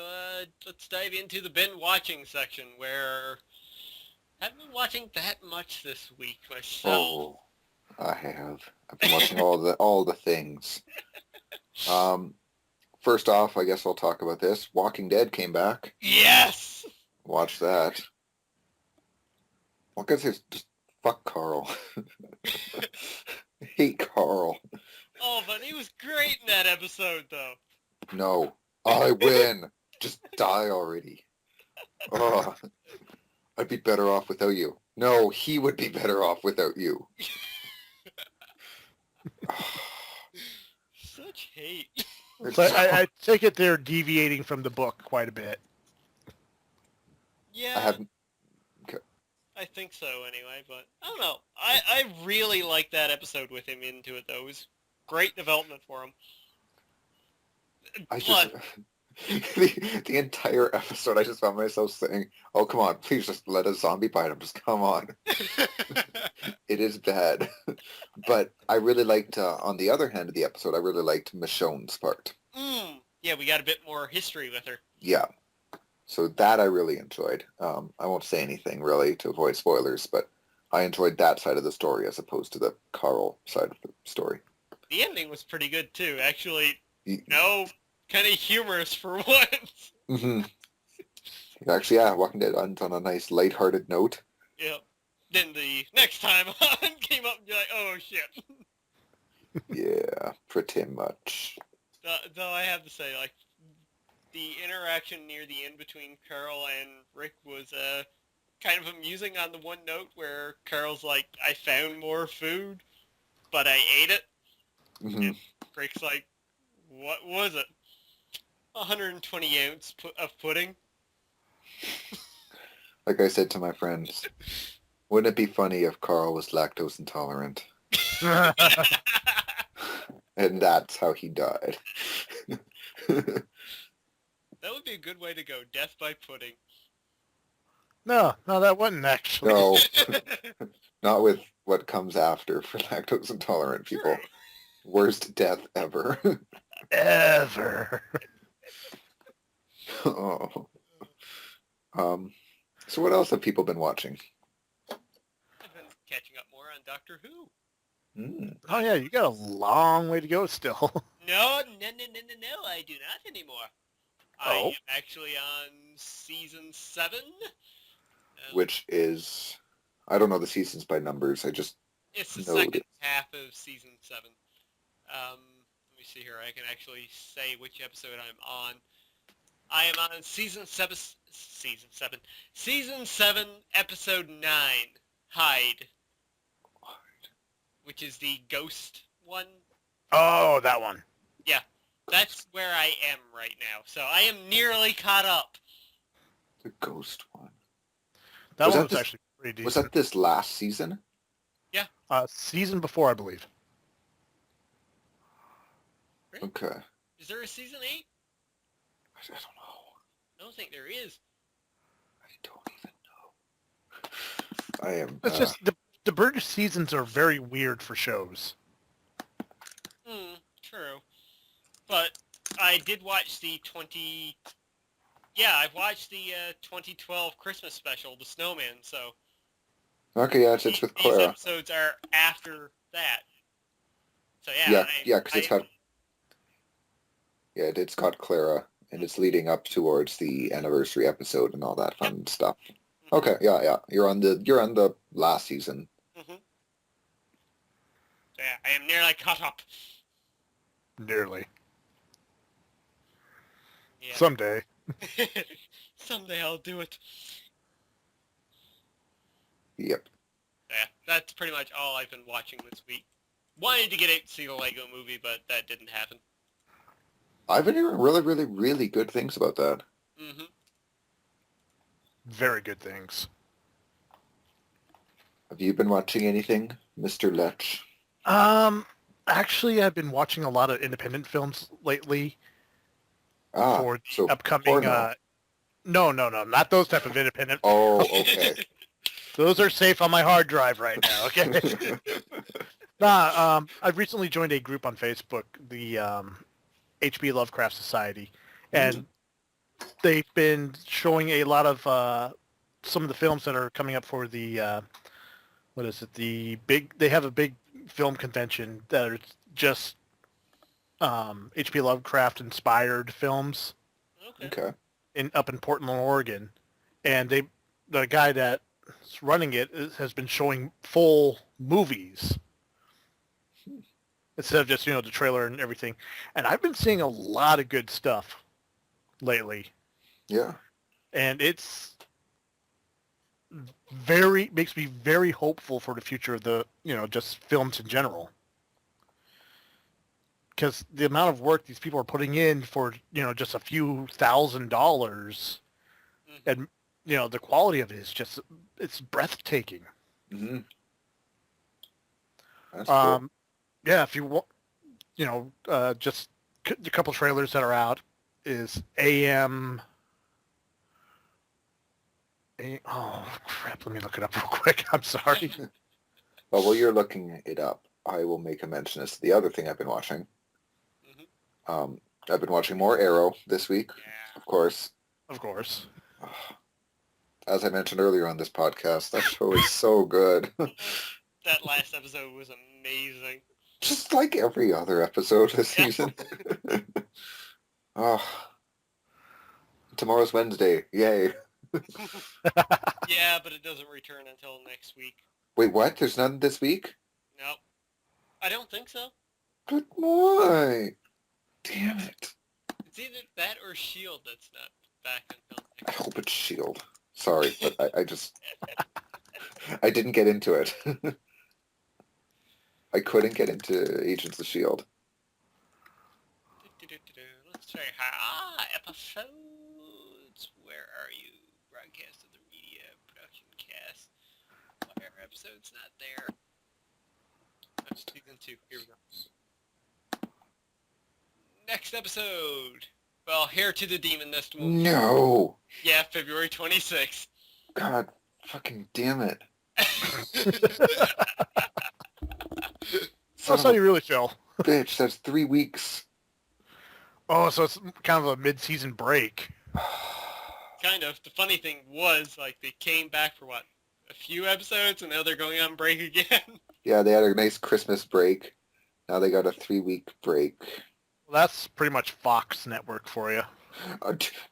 let's dive into the binge watching section, where I haven't been watching that much this week myself. Oh, I have. I've been watching all the things. First off, I guess I'll talk about this. Walking Dead came back. Yes! Watch that. Well, I guess it's just fuck Carl. I hate Carl. Oh, but he was great in that episode, though. No, I win. Just die already. Oh, I'd be better off without you. No, he would be better off without you. Such hate. But I take it they're deviating from the book quite a bit. Yeah, I haven't. I think so anyway, but I don't know. I really like that episode with him into it, though. It was great development for him. I just the entire episode, I just found myself saying, "Oh, come on, please just let a zombie bite him. Just come on." It is bad, but I really liked. On the other hand of the episode, I really liked Michonne's part. Yeah, we got a bit more history with her. Yeah, so that I really enjoyed. I won't say anything really to avoid spoilers, but I enjoyed that side of the story as opposed to the Carl side of the story. The ending was pretty good too, actually. Y- No, kind of humorous for once. Mm-hmm. Actually, yeah, Walking Dead ends on a nice lighthearted note. Yep. Then the next time on came up and you're like, oh shit. Yeah, pretty much. Though I have to say, like, the interaction near the end between Carl and Rick was kind of amusing on the one note where Carl's like, I found more food, but I ate it. Mm-hmm. And Rick's like, what was it? 120 ounce of pudding. Like I said to my friends, wouldn't it be funny if Carl was lactose intolerant? And that's how he died. That would be a good way to go. Death by pudding. No, that wasn't actually. No, not with what comes after for lactose intolerant people. Sure. Worst death ever. Ever. Oh. So what else have people been watching? I've been catching up more on Doctor Who. Oh yeah, you got a long way to go still. No, I do not anymore. I Oh. am actually on season 7. Which is, I don't know the seasons by numbers. I just It's the know second that- half of season 7. Let me see here. I can actually say which episode I'm on. I am on season 7, episode 9, Hide, which is the ghost one. Oh, that one. That's where I am right now. So I am nearly caught up. the ghost one. That Was one that was this- actually pretty Was decent. that this last season? Season before, I believe. Really? Okay. Is there a season 8? I don't know. I don't think there is. I don't even know. I am. It's just the British seasons are very weird for shows. True. But I did watch the I've watched the 2012 Christmas special, The Snowman, so Okay, yeah, it's with these Clara. episodes are after that. So Yeah, because it's got. Yeah, it's got Clara, and it's leading up towards the anniversary episode and all that fun stuff. Okay, yeah, you're on the last season. So yeah, I am nearly caught up. Nearly. Yeah. Someday. Someday I'll do it. Yep. Yeah, that's pretty much all I've been watching this week. Wanted to get out to see the Lego movie, but that didn't happen. I've been hearing really, really, really good things about that. Mm-hmm. Very good things. Have you been watching anything, Mr. Lech? Actually, I've been watching a lot of independent films lately for the so upcoming porno. No, not those type of independent. Oh, okay. Those are safe on my hard drive right now. Okay. I've recently joined a group on Facebook, the H.P. Lovecraft Society, and they've been showing a lot of some of the films that are coming up for the what is it? They have a big film convention that are just H.P. Lovecraft inspired films Okay. up in Portland, Oregon, and the guy that's running it has been showing full movies instead of just the trailer and everything. And I've been seeing a lot of good stuff lately, Yeah. and it's makes me very hopeful for the future of the just films in general. Because the amount of work these people are putting in for just a few $1,000s, and the quality of it is it's breathtaking. Mm-hmm. That's cool. Yeah, if you want, just the couple trailers that are out is oh crap! Let me look it up real quick. I'm sorry. Well, while you're looking it up, I will make a mention as to the other thing I've been watching. I've been watching more Arrow this week, of course. Of course. As I mentioned earlier on this podcast, that show is so good. That last episode was amazing. Just like every other episode this season. Oh, tomorrow's Wednesday. Yay. Yeah, but it doesn't return until next week. Wait, what? There's none this week? Nope. I don't think so. Good boy. Damn it. It's either that or S.H.I.E.L.D. that's not back until I next week. hope it's S.H.I.E.L.D. Sorry, but I just... I didn't get into it. I couldn't get into Agents of S.H.I.E.L.D. Let's try episodes. Where are you? Broadcast of the media, production cast. Why are episodes not there? Season 2. Here we go. Next episode. Well, Hair to the Demon Nest movie. No. Yeah, February 26th. God fucking damn it. That's how you really feel. Bitch, that's 3 weeks. Oh, so it's kind of a mid-season break. Kind of. The funny thing was, they came back for what? A few episodes, and now they're going on break again. Yeah, they had a nice Christmas break. Now they got a 3-week break. Well, that's pretty much Fox Network for you.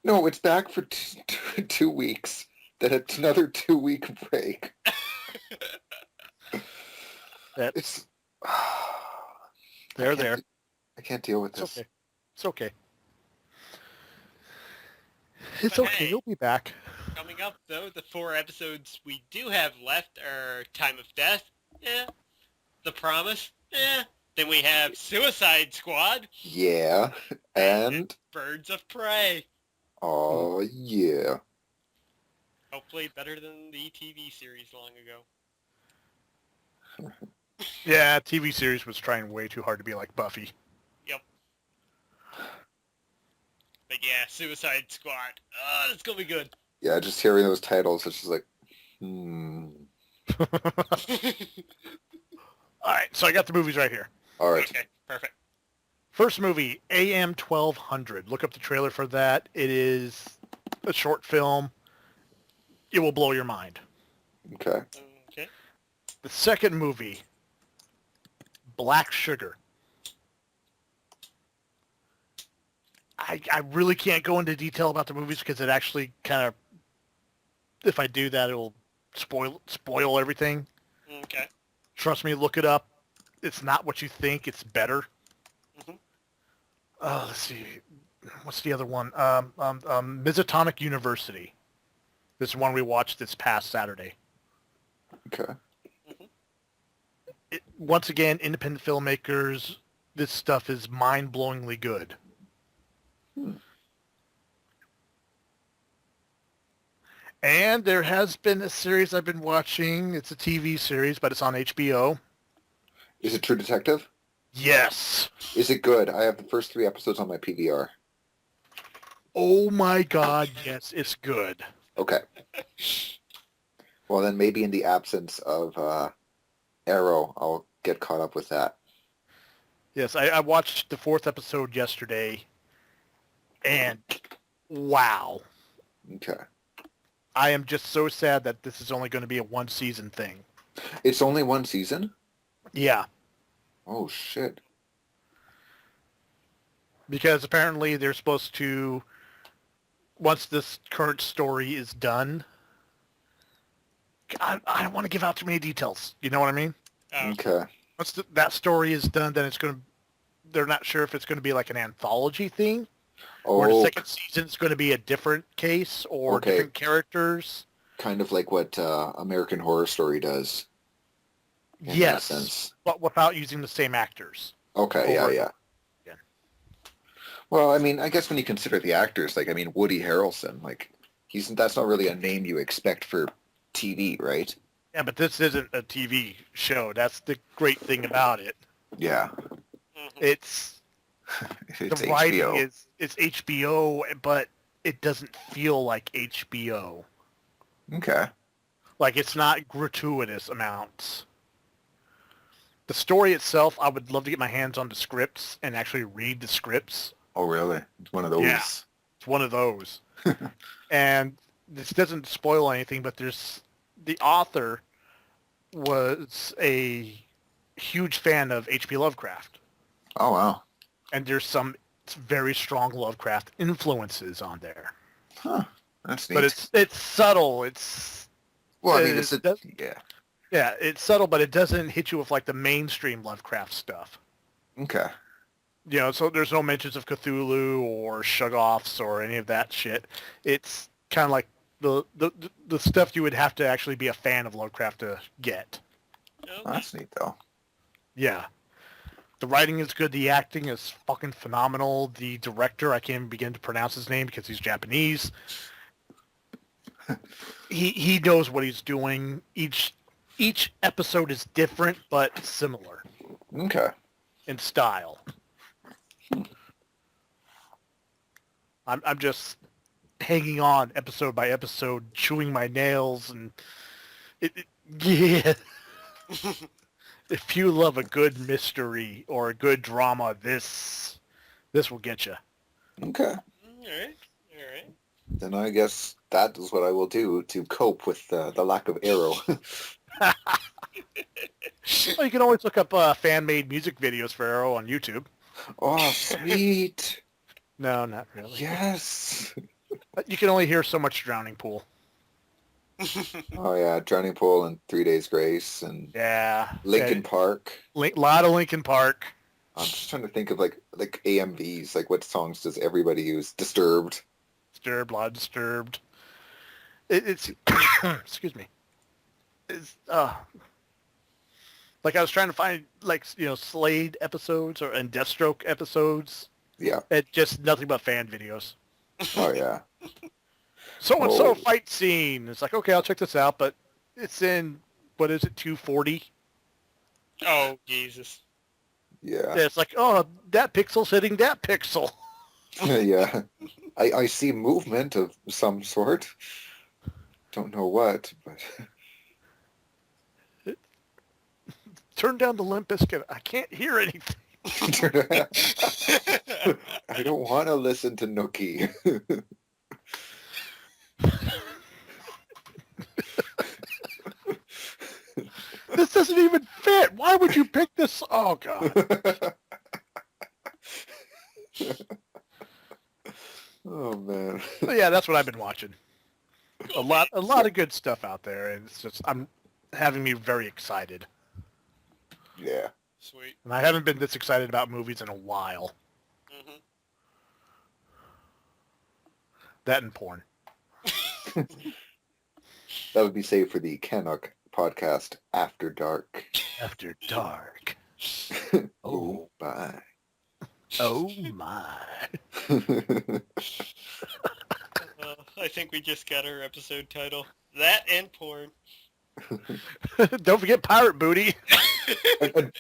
No, it's back for 2 weeks. Then it's another 2-week break. It's... there. I can't deal with It's this. okay. It's okay. It's But okay. hey, You'll be back. coming up, though, the 4 episodes we do have left are Time of Death, yeah. The Promise, yeah. Then we have Suicide Squad. Yeah, and... Birds of Prey. Oh, yeah. Hopefully better than the TV series long ago. Yeah, TV series was trying way too hard to be like Buffy. Yep. But yeah, Suicide Squad. Oh, that's gonna be good. Yeah, just hearing those titles, it's just like, All right, so I got the movies right here. All right. Okay, perfect. First movie, AM 1200. Look up the trailer for that. It is a short film. It will blow your mind. Okay. Okay. The second movie, Black Sugar. I really can't go into detail about the movies because it actually kind of, if I do that, it will spoil everything. Okay. Trust me, look it up. It's not what you think. It's better. Let's see. What's the other one? Mizatomic University. This one we watched this past Saturday. Okay. Once again, independent filmmakers. This stuff is mind-blowingly good. And there has been a series I've been watching. It's a TV series, but it's on HBO. Is it True Detective? Yes. Is it good? I have the first 3 episodes on my PVR. Oh my God, yes, it's good. Okay. Well, then maybe in the absence of Arrow, I'll get caught up with that. Yes, I watched the 4th episode yesterday, and wow. Okay. I am just so sad that this is only going to be a one-season thing. It's only one season? Yeah, Oh, shit. because apparently they're supposed to, once this current story is done, I don't want to give out too many details. You know what I mean? Oh, Okay. Once that story is done, then they're not sure if it's going to be like an anthology thing, or the Oh, second season is going to be a different case or Okay. different characters. kind of like what American Horror Story does. In that Yes, sense. but without using the same actors. Okay, yeah, Over- yeah. Yeah. Well, I mean, I guess when you consider the actors, like, I mean, Woody Harrelson, like, that's not really a name you expect for TV, right? Yeah, but this isn't a TV show. That's the great thing about it. Yeah. mhm. It's It's the writing HBO. it's HBO, but it doesn't feel like HBO. Okay. Like it's not gratuitous amounts. The story itself, I would love to get my hands on the scripts and actually read the scripts. Oh, really? It's one of those. Yeah. It's one of those. And this doesn't spoil anything, but the author was a huge fan of H.P. Lovecraft. Oh, wow. And there's some very strong Lovecraft influences on there. Huh. That's neat. But it's subtle. well, I mean, yeah. Yeah, it's subtle, but it doesn't hit you with like the mainstream Lovecraft stuff. Okay. You know, so there's no mentions of Cthulhu or Shoggoths or any of that shit. It's kind of like the stuff you would have to actually be a fan of Lovecraft to get. Okay. Oh, that's neat, though. Yeah. The writing is good. The acting is fucking phenomenal. The director, I can't even begin to pronounce his name because he's Japanese. He knows what he's doing. Each episode is different but similar Okay. in style. I'm just hanging on episode by episode, chewing my nails, and yeah. If you love a good mystery or a good drama, this will get you. Okay. All right. All right. Then I guess that is what I will do to cope with the lack of Arrow. Well, you can always look up fan-made music videos for Arrow on YouTube. Oh, sweet. No, not really. Yes. You can only hear so much Drowning Pool. Oh, yeah. Drowning Pool and 3 Days Grace and Yeah. Linkin Park. Lot of Linkin Park. I'm just trying to think of like AMVs. Like, what songs does everybody use? Disturbed. Disturbed, a lot of Disturbed. It's excuse me. It's like I was trying to find like Slade episodes and Deathstroke episodes. Yeah. It's just nothing but fan videos. Oh, yeah. So and so Oh. fight scene. It's like, okay, I'll check this out, but it's in what is it, 240? Oh, Jesus. Yeah. It's like, oh, that pixel's hitting that pixel. Yeah. I see movement of some sort. Don't know what, but... Turn down the Limp Bizkit. I can't hear anything. I don't want to listen to Nookie. This doesn't even fit. Why would you pick this? Oh, God. Oh, man. But yeah, that's what I've been watching. A lot of good stuff out there, and it's just I'm having me very excited. Yeah. Sweet. And I haven't been this excited about movies in a while. Mm-hmm. That and porn. That would be saved for the CanUK podcast After Dark. After Dark. Oh, bye. Oh my. I think we just got our episode title. That and porn. Don't forget Pirate Booty.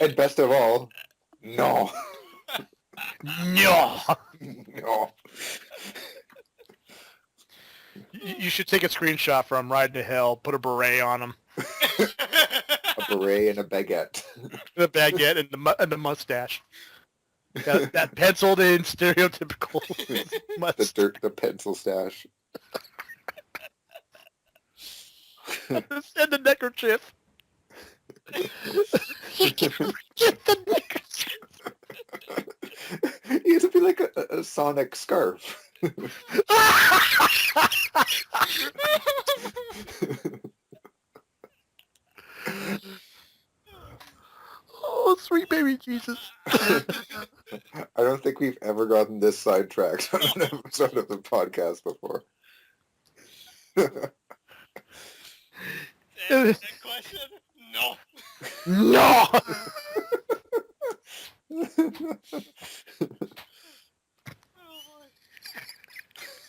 and best of all, no. No. No. You should take a screenshot from riding to hell, put a beret on him, A beret and a baguette. the baguette, and the mustache. That penciled in stereotypical mustache. The pencil stash. And the neckerchief. He can get the neckerchief. He has to be like a Sonic scarf. Oh, sweet baby Jesus. I don't think we've ever gotten this sidetracked on an episode of the podcast before. That question? No. No! Oh,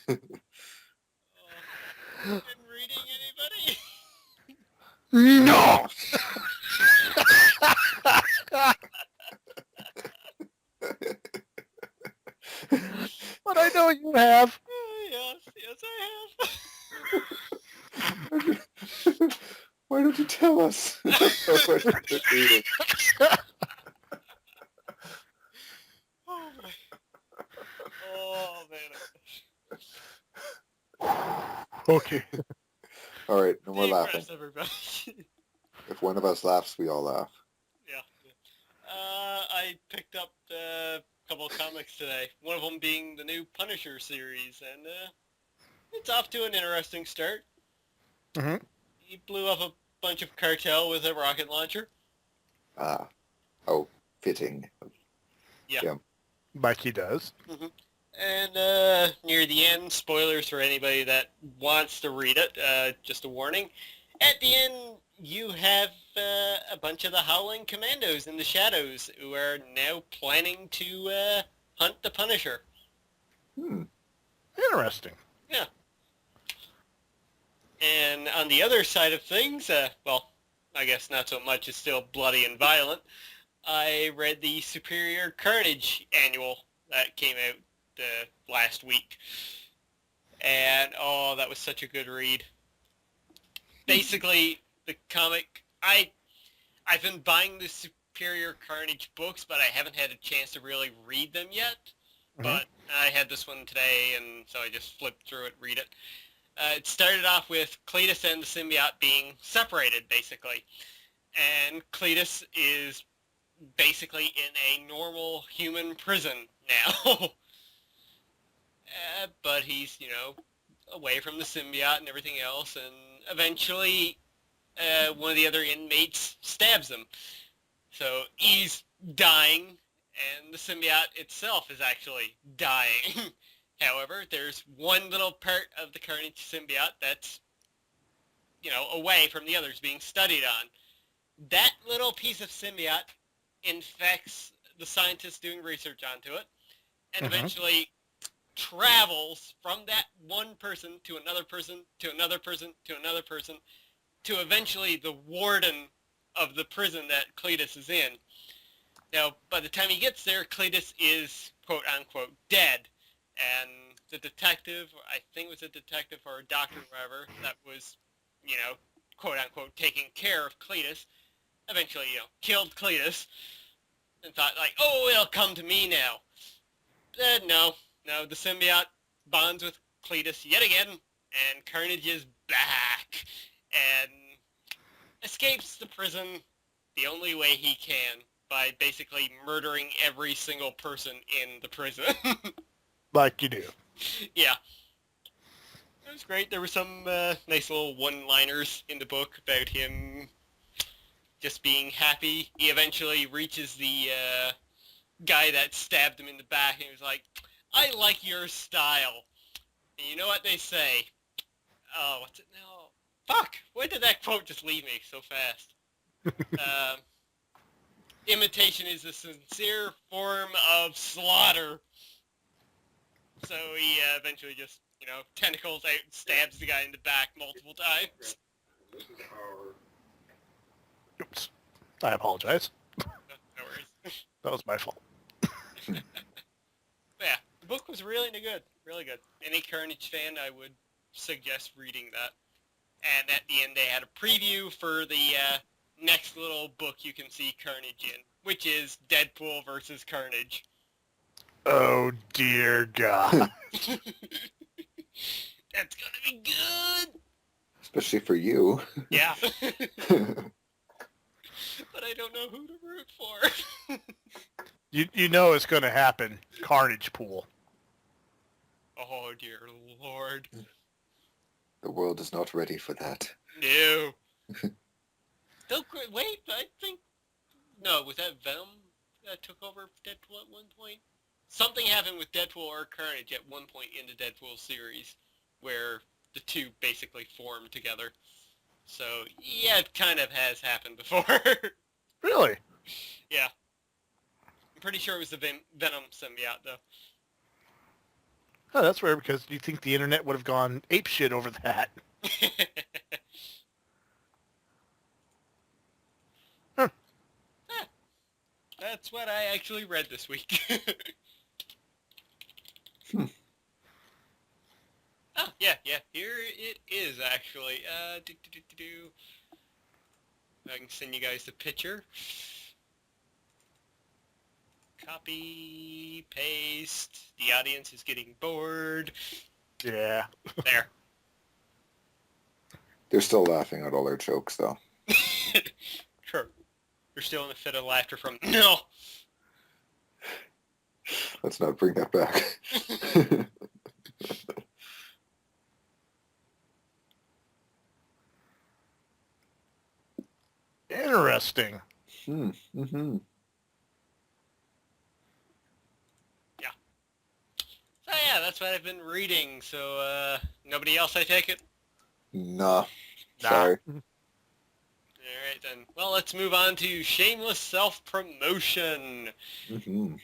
boy. Been reading anybody? No! But I know you have. Yes, I have. Why don't you tell us? Oh, my. Oh, man. Okay. All right, no more Deep laughing. breaths, everybody. If one of us laughs, we all laugh. Yeah. I picked up a couple of comics today. One of them being the new Punisher series, and it's off to an interesting start. Mm-hmm. He blew up a bunch of cartel with a rocket launcher. Oh, fitting. Yeah. Like he does. Mm-hmm. And near the end, spoilers for anybody that wants to read it, just a warning. At the end, you have a bunch of the Howling Commandos in the shadows who are now planning to hunt the Punisher. Interesting. Yeah. And on the other side of things, well, I guess not so much, it's still bloody and violent. I read the Superior Carnage annual that came out last week. And, oh, that was such a good read. Basically, the comic, I've been buying the Superior Carnage books, but I haven't had a chance to really read them yet. Mhm. But I had this one today, and so I just flipped through it, read it. It started off with Cletus and the symbiote being separated, basically. And Cletus is basically in a normal human prison now. But he's, away from the symbiote and everything else, and eventually one of the other inmates stabs him. So he's dying, and the symbiote itself is actually dying. However, there's one little part of the Carnage symbiote that's, away from the others, being studied on. That little piece of symbiote infects the scientists doing research onto it, and eventually travels from that one person to another person, to another person, to another person, to eventually the warden of the prison that Cletus is in. Now, by the time he gets there, Cletus is, quote-unquote, dead. And the detective, I think it was a detective or a doctor or whatever, that was, quote-unquote, taking care of Cletus, eventually, killed Cletus, and thought, like, oh, it'll come to me now. No, the symbiote bonds with Cletus yet again, and Carnage is back, and escapes the prison the only way he can, by basically murdering every single person in the prison. Like you do. Yeah. It was great. There were some nice little one-liners in the book about him just being happy. He eventually reaches the guy that stabbed him in the back, and he was like, I like your style. And you know what they say? Oh, what's it now? Fuck! Why did that quote just leave me so fast? Imitation is a sincere form of slaughter. So he eventually just, tentacles out and stabs the guy in the back multiple times. Oops. I apologize. No worries. That was my fault. Yeah, the book was really good. Really good. Any Carnage fan, I would suggest reading that. And at the end, they had a preview for the next little book you can see Carnage in, which is Deadpool versus Carnage. Oh, dear God. That's gonna be good! Especially for you. Yeah. But I don't know who to root for. You know it's going to happen. Carnage Pool. Oh, dear Lord. The world is not ready for that. No. Wait, I think... No, was that Venom that took over Deadpool at one point? Something happened with Deadpool or Carnage at one point in the Deadpool series where the two basically formed together. So, yeah, it kind of has happened before. Really? Yeah. I'm pretty sure it was the Venom symbiote, though. Oh, that's weird because you think the internet would have gone apeshit over that. Huh. Yeah, that's what I actually read this week. Oh, yeah, here it is, actually. I can send you guys the picture. Copy, paste. The audience is getting bored. Yeah. There. They're still laughing at all their jokes, though. Sure. You're still in a fit of laughter from, no! Let's not bring that back. Interesting. Mm-hmm. So yeah, that's what I've been reading. So, nobody else, I take it? Nah. Nah. Sorry. Alright then. Well, let's move on to shameless self-promotion. Mm-hmm.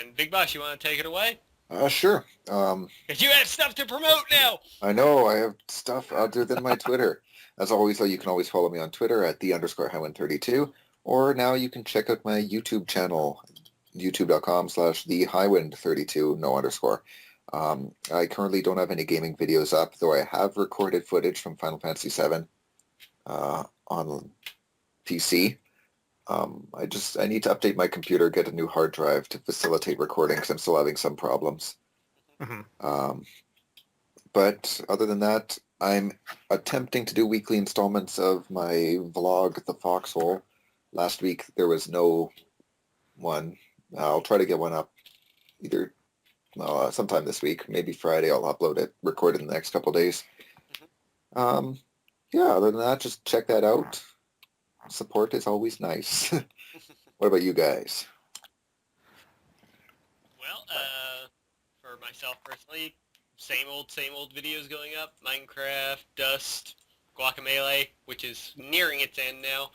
And Big Boss, you want to take it away? Sure. Because you have stuff to promote now! I know I have stuff other than my Twitter. As always, though, you can always follow me on Twitter at @the_highwind32, or now you can check out my YouTube channel, youtube.com/thehighwind32, no underscore. I currently don't have any gaming videos up, though I have recorded footage from Final Fantasy VII on PC. I need to update my computer, get a new hard drive to facilitate recording because I'm still having some problems. Mm-hmm. But other than that, I'm attempting to do weekly installments of my vlog, The Foxhole. Last week there was no one. I'll try to get one up either sometime this week, maybe Friday. I'll upload it, record it in the next couple of days. Yeah, other than that, just check that out. Support is always nice. What about you guys? Well, for myself personally, same old videos going up. Minecraft, Dust, Guacamelee, which is nearing its end now.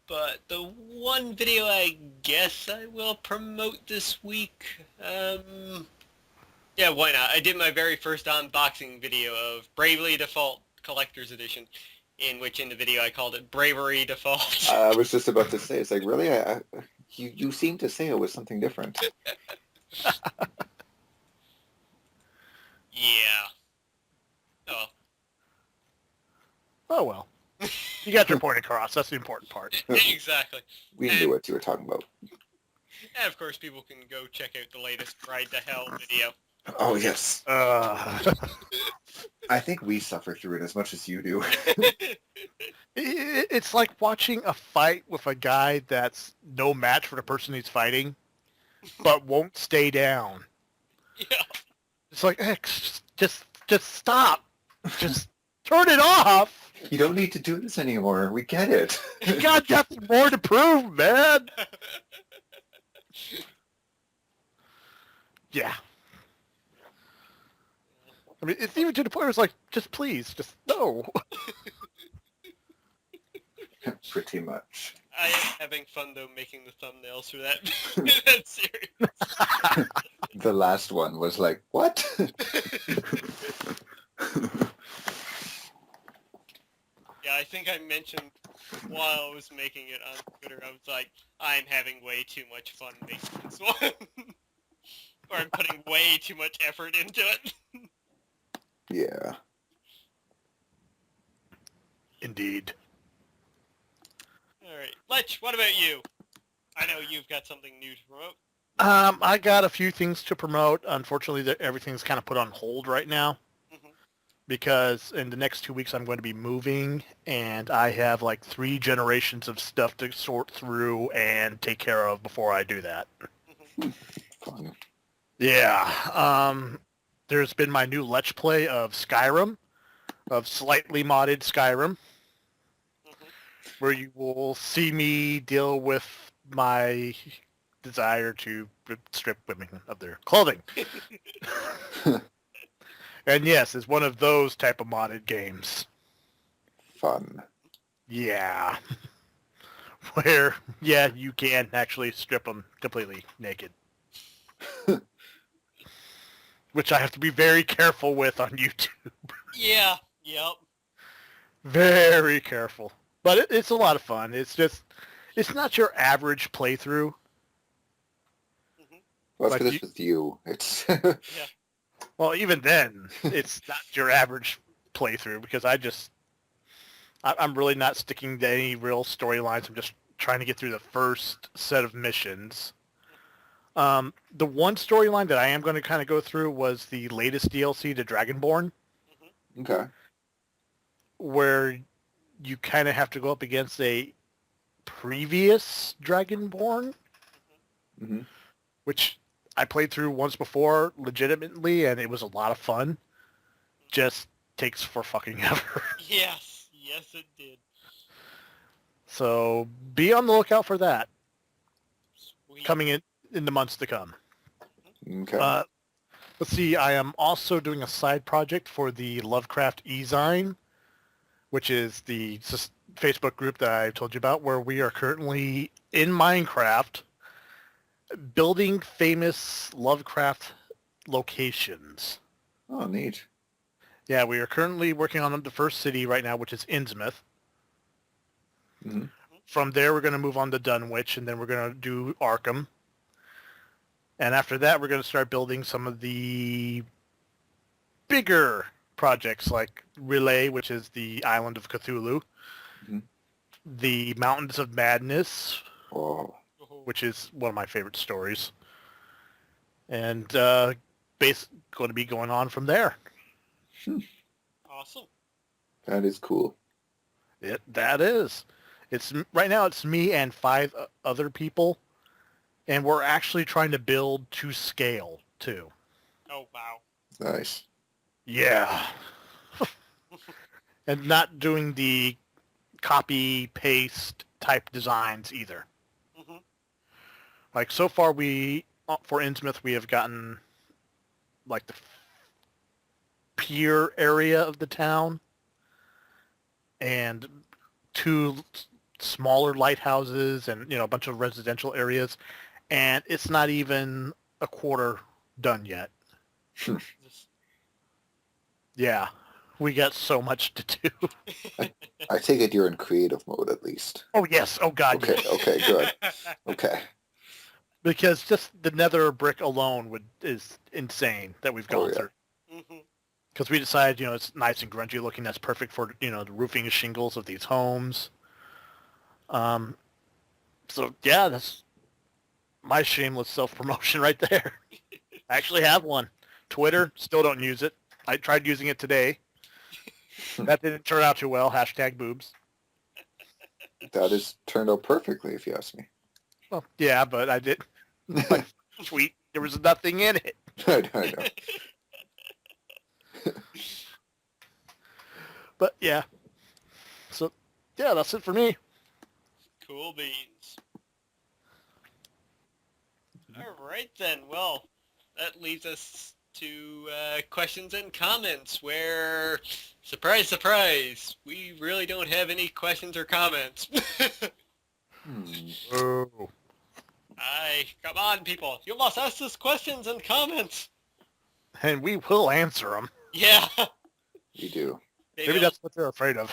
But the one video I guess I will promote this week, yeah, why not? I did my very first unboxing video of Bravely Default Collector's Edition, in the video I called it Bravery Default. I was just about to say, it's like, really? You seem to say it was something different. Yeah. Oh, well. You got your point across. That's the important part. Exactly. We knew what you were talking about. And of course, people can go check out the latest Ride to Hell video. Oh, yes. Uh, I think we suffer through it as much as you do. It's like watching a fight with a guy that's no match for the person he's fighting, but won't stay down. Yeah. It's like, just stop. Just turn it off. You don't need to do this anymore. We get it. You got nothing more to prove, man. Yeah. I mean, it's even to the point where it's like, just please, just no. Pretty much. I am having fun, though, making the thumbnails for that, that series. The last one was like, what? Yeah, I think I mentioned while I was making it on Twitter, I was like, I'm having way too much fun making this one. Or I'm putting way too much effort into it. Yeah. Indeed. All right. Lech, what about you? I know you've got something new to promote. I got a few things to promote. Unfortunately, everything's kind of put on hold right now Hmm. because in the next 2 weeks I'm going to be moving, and I have like 3 generations of stuff to sort through and take care of before I do that. Hmm. Fun. Yeah. There's been my new Let's Play of Skyrim, of slightly modded Skyrim, Hmm. where you will see me deal with my desire to strip women of their clothing. And yes, it's one of those type of modded games. Fun. Yeah. Where, yeah, you can actually strip them completely naked. Which I have to be very careful with on YouTube. Yeah. Yep. Very careful. But it's a lot of fun. It's not your average playthrough. Well, that's Like because it's with you. It's Yeah. well, even then, it's not your average playthrough because I'm really not sticking to any real storylines. I'm just trying to get through the first set of missions. The one storyline that I am going to kind of go through was the latest DLC to Dragonborn, Hmm. okay. where you kind of have to go up against a previous Dragonborn, Hmm. which I played through once before legitimately, and it was a lot of fun. Just takes for fucking ever. Yes. Yes, it did. So be on the lookout for that Sweet. coming in the months to come. Okay. Let's see, I am also doing a side project for the Lovecraft E-Zine, which is the Facebook group that I told you about, where we are currently in Minecraft building famous Lovecraft locations. Oh, neat. Yeah, we are currently working on the first city right now, which is Innsmouth. Hmm. From there, we're going to move on to Dunwich, and then we're going to do Arkham. And after that, we're going to start building some of the bigger projects like Relay, which is the island of Cthulhu, Hmm. the Mountains of Madness, Oh, Oh, which is one of my favorite stories, and going to be going on from there. awesome. that is cool. That is. It's right now. It's me and 5 other people, and we're actually trying to build to scale too. Oh, wow. Nice. Yeah, and not doing the copy paste type designs either. Hmm. Like so far, we for Innsmouth we have gotten like the pier area of the town and 2 smaller lighthouses and a bunch of residential areas, and it's not even a quarter done yet. Just- Yeah, we got so much to do. I take it you're in creative mode at least. Oh yes, oh god, Okay, yes. okay, good. Okay. Because just the nether brick alone is insane that we've Oh, gone yeah. through. Mhm. Because we decided, it's nice and grungy looking. That's perfect for, the roofing shingles of these homes. Um, so yeah, that's my shameless self-promotion right there. I actually have one. Twitter, still don't use it. I tried using it today. That didn't turn out too well. Hashtag boobs. That has turned out perfectly, if you ask me. Well, yeah, but I did. My tweet, there was nothing in it. I know. But yeah. So yeah, that's it for me. Cool beans. All right then. Well, that leads us to questions and comments where, surprise, surprise, we really don't have any questions or comments. Oh. Come on, people. You must ask us questions and comments. And we will answer them. Yeah. We do. Maybe that's what they're afraid of.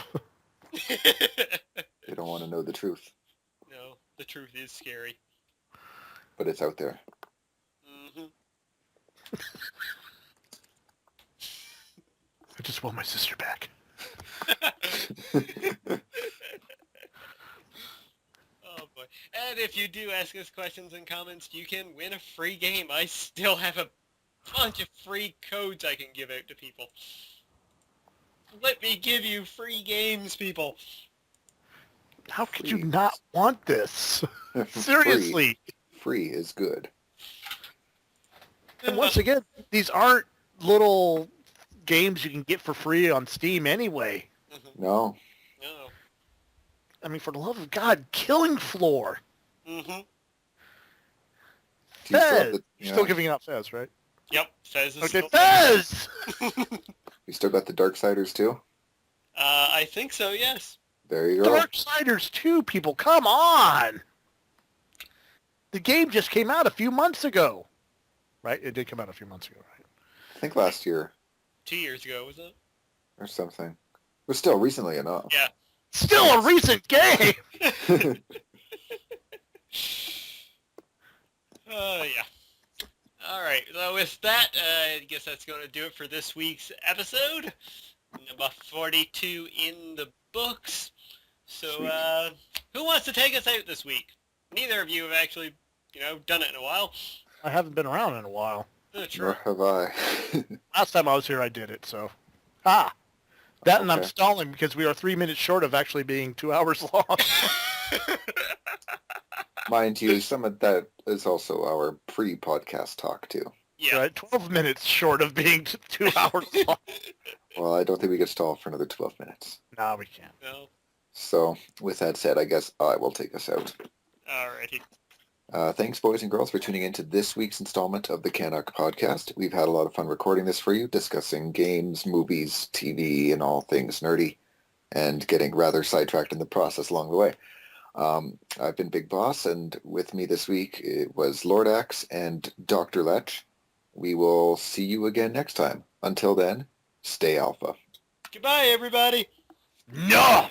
They don't want to know the truth, No, the truth is scary. but it's out there. Hmm. just want my sister back. Oh boy. And if you do ask us questions and comments, you can win a free game. I still have a bunch of free codes I can give out to people. Let me give you free games, people. How could you not want this? Seriously. Free is good. And once again, these aren't little games you can get for free on Steam anyway. No. No. I mean, for the love of God, Killing Floor. Mm-hmm. Fez. You're still giving out Fez, right? Yep. Fez is okay, still Fez! You still got the Darksiders too? I think so, yes. There you go. Darksiders 2, people, come on! The game just came out a few months ago. Right? It did come out a few months ago, right? I think last year. 2 years ago, was it? Or something. But still, recently enough. Yeah. Still a recent game! Yeah. All right. So with that, I guess that's going to do it for this week's episode. Number 42 in the books. So, who wants to take us out this week? Neither of you have actually, done it in a while. I haven't been around in a while. True. Nor have I. Last time I was here, I did it, so... That and I'm Okay. stalling because we are 3 minutes short of actually being 2 hours long. Mind you, some of that is also our pre-podcast talk too. Yeah. Right? 12 minutes short of being 2 hours long. Well, I don't think we could stall for another 12 minutes. No, we can't. No. So, with that said, I guess I will take us out. Alrighty. Thanks, boys and girls, for tuning in to this week's installment of the CanUK podcast. We've had a lot of fun recording this for you, discussing games, movies, TV, and all things nerdy, and getting rather sidetracked in the process along the way. I've been Big Boss, and with me this week it was Lord Axe and Dr. Lech. We will see you again next time. Until then, stay alpha. Goodbye, everybody. No!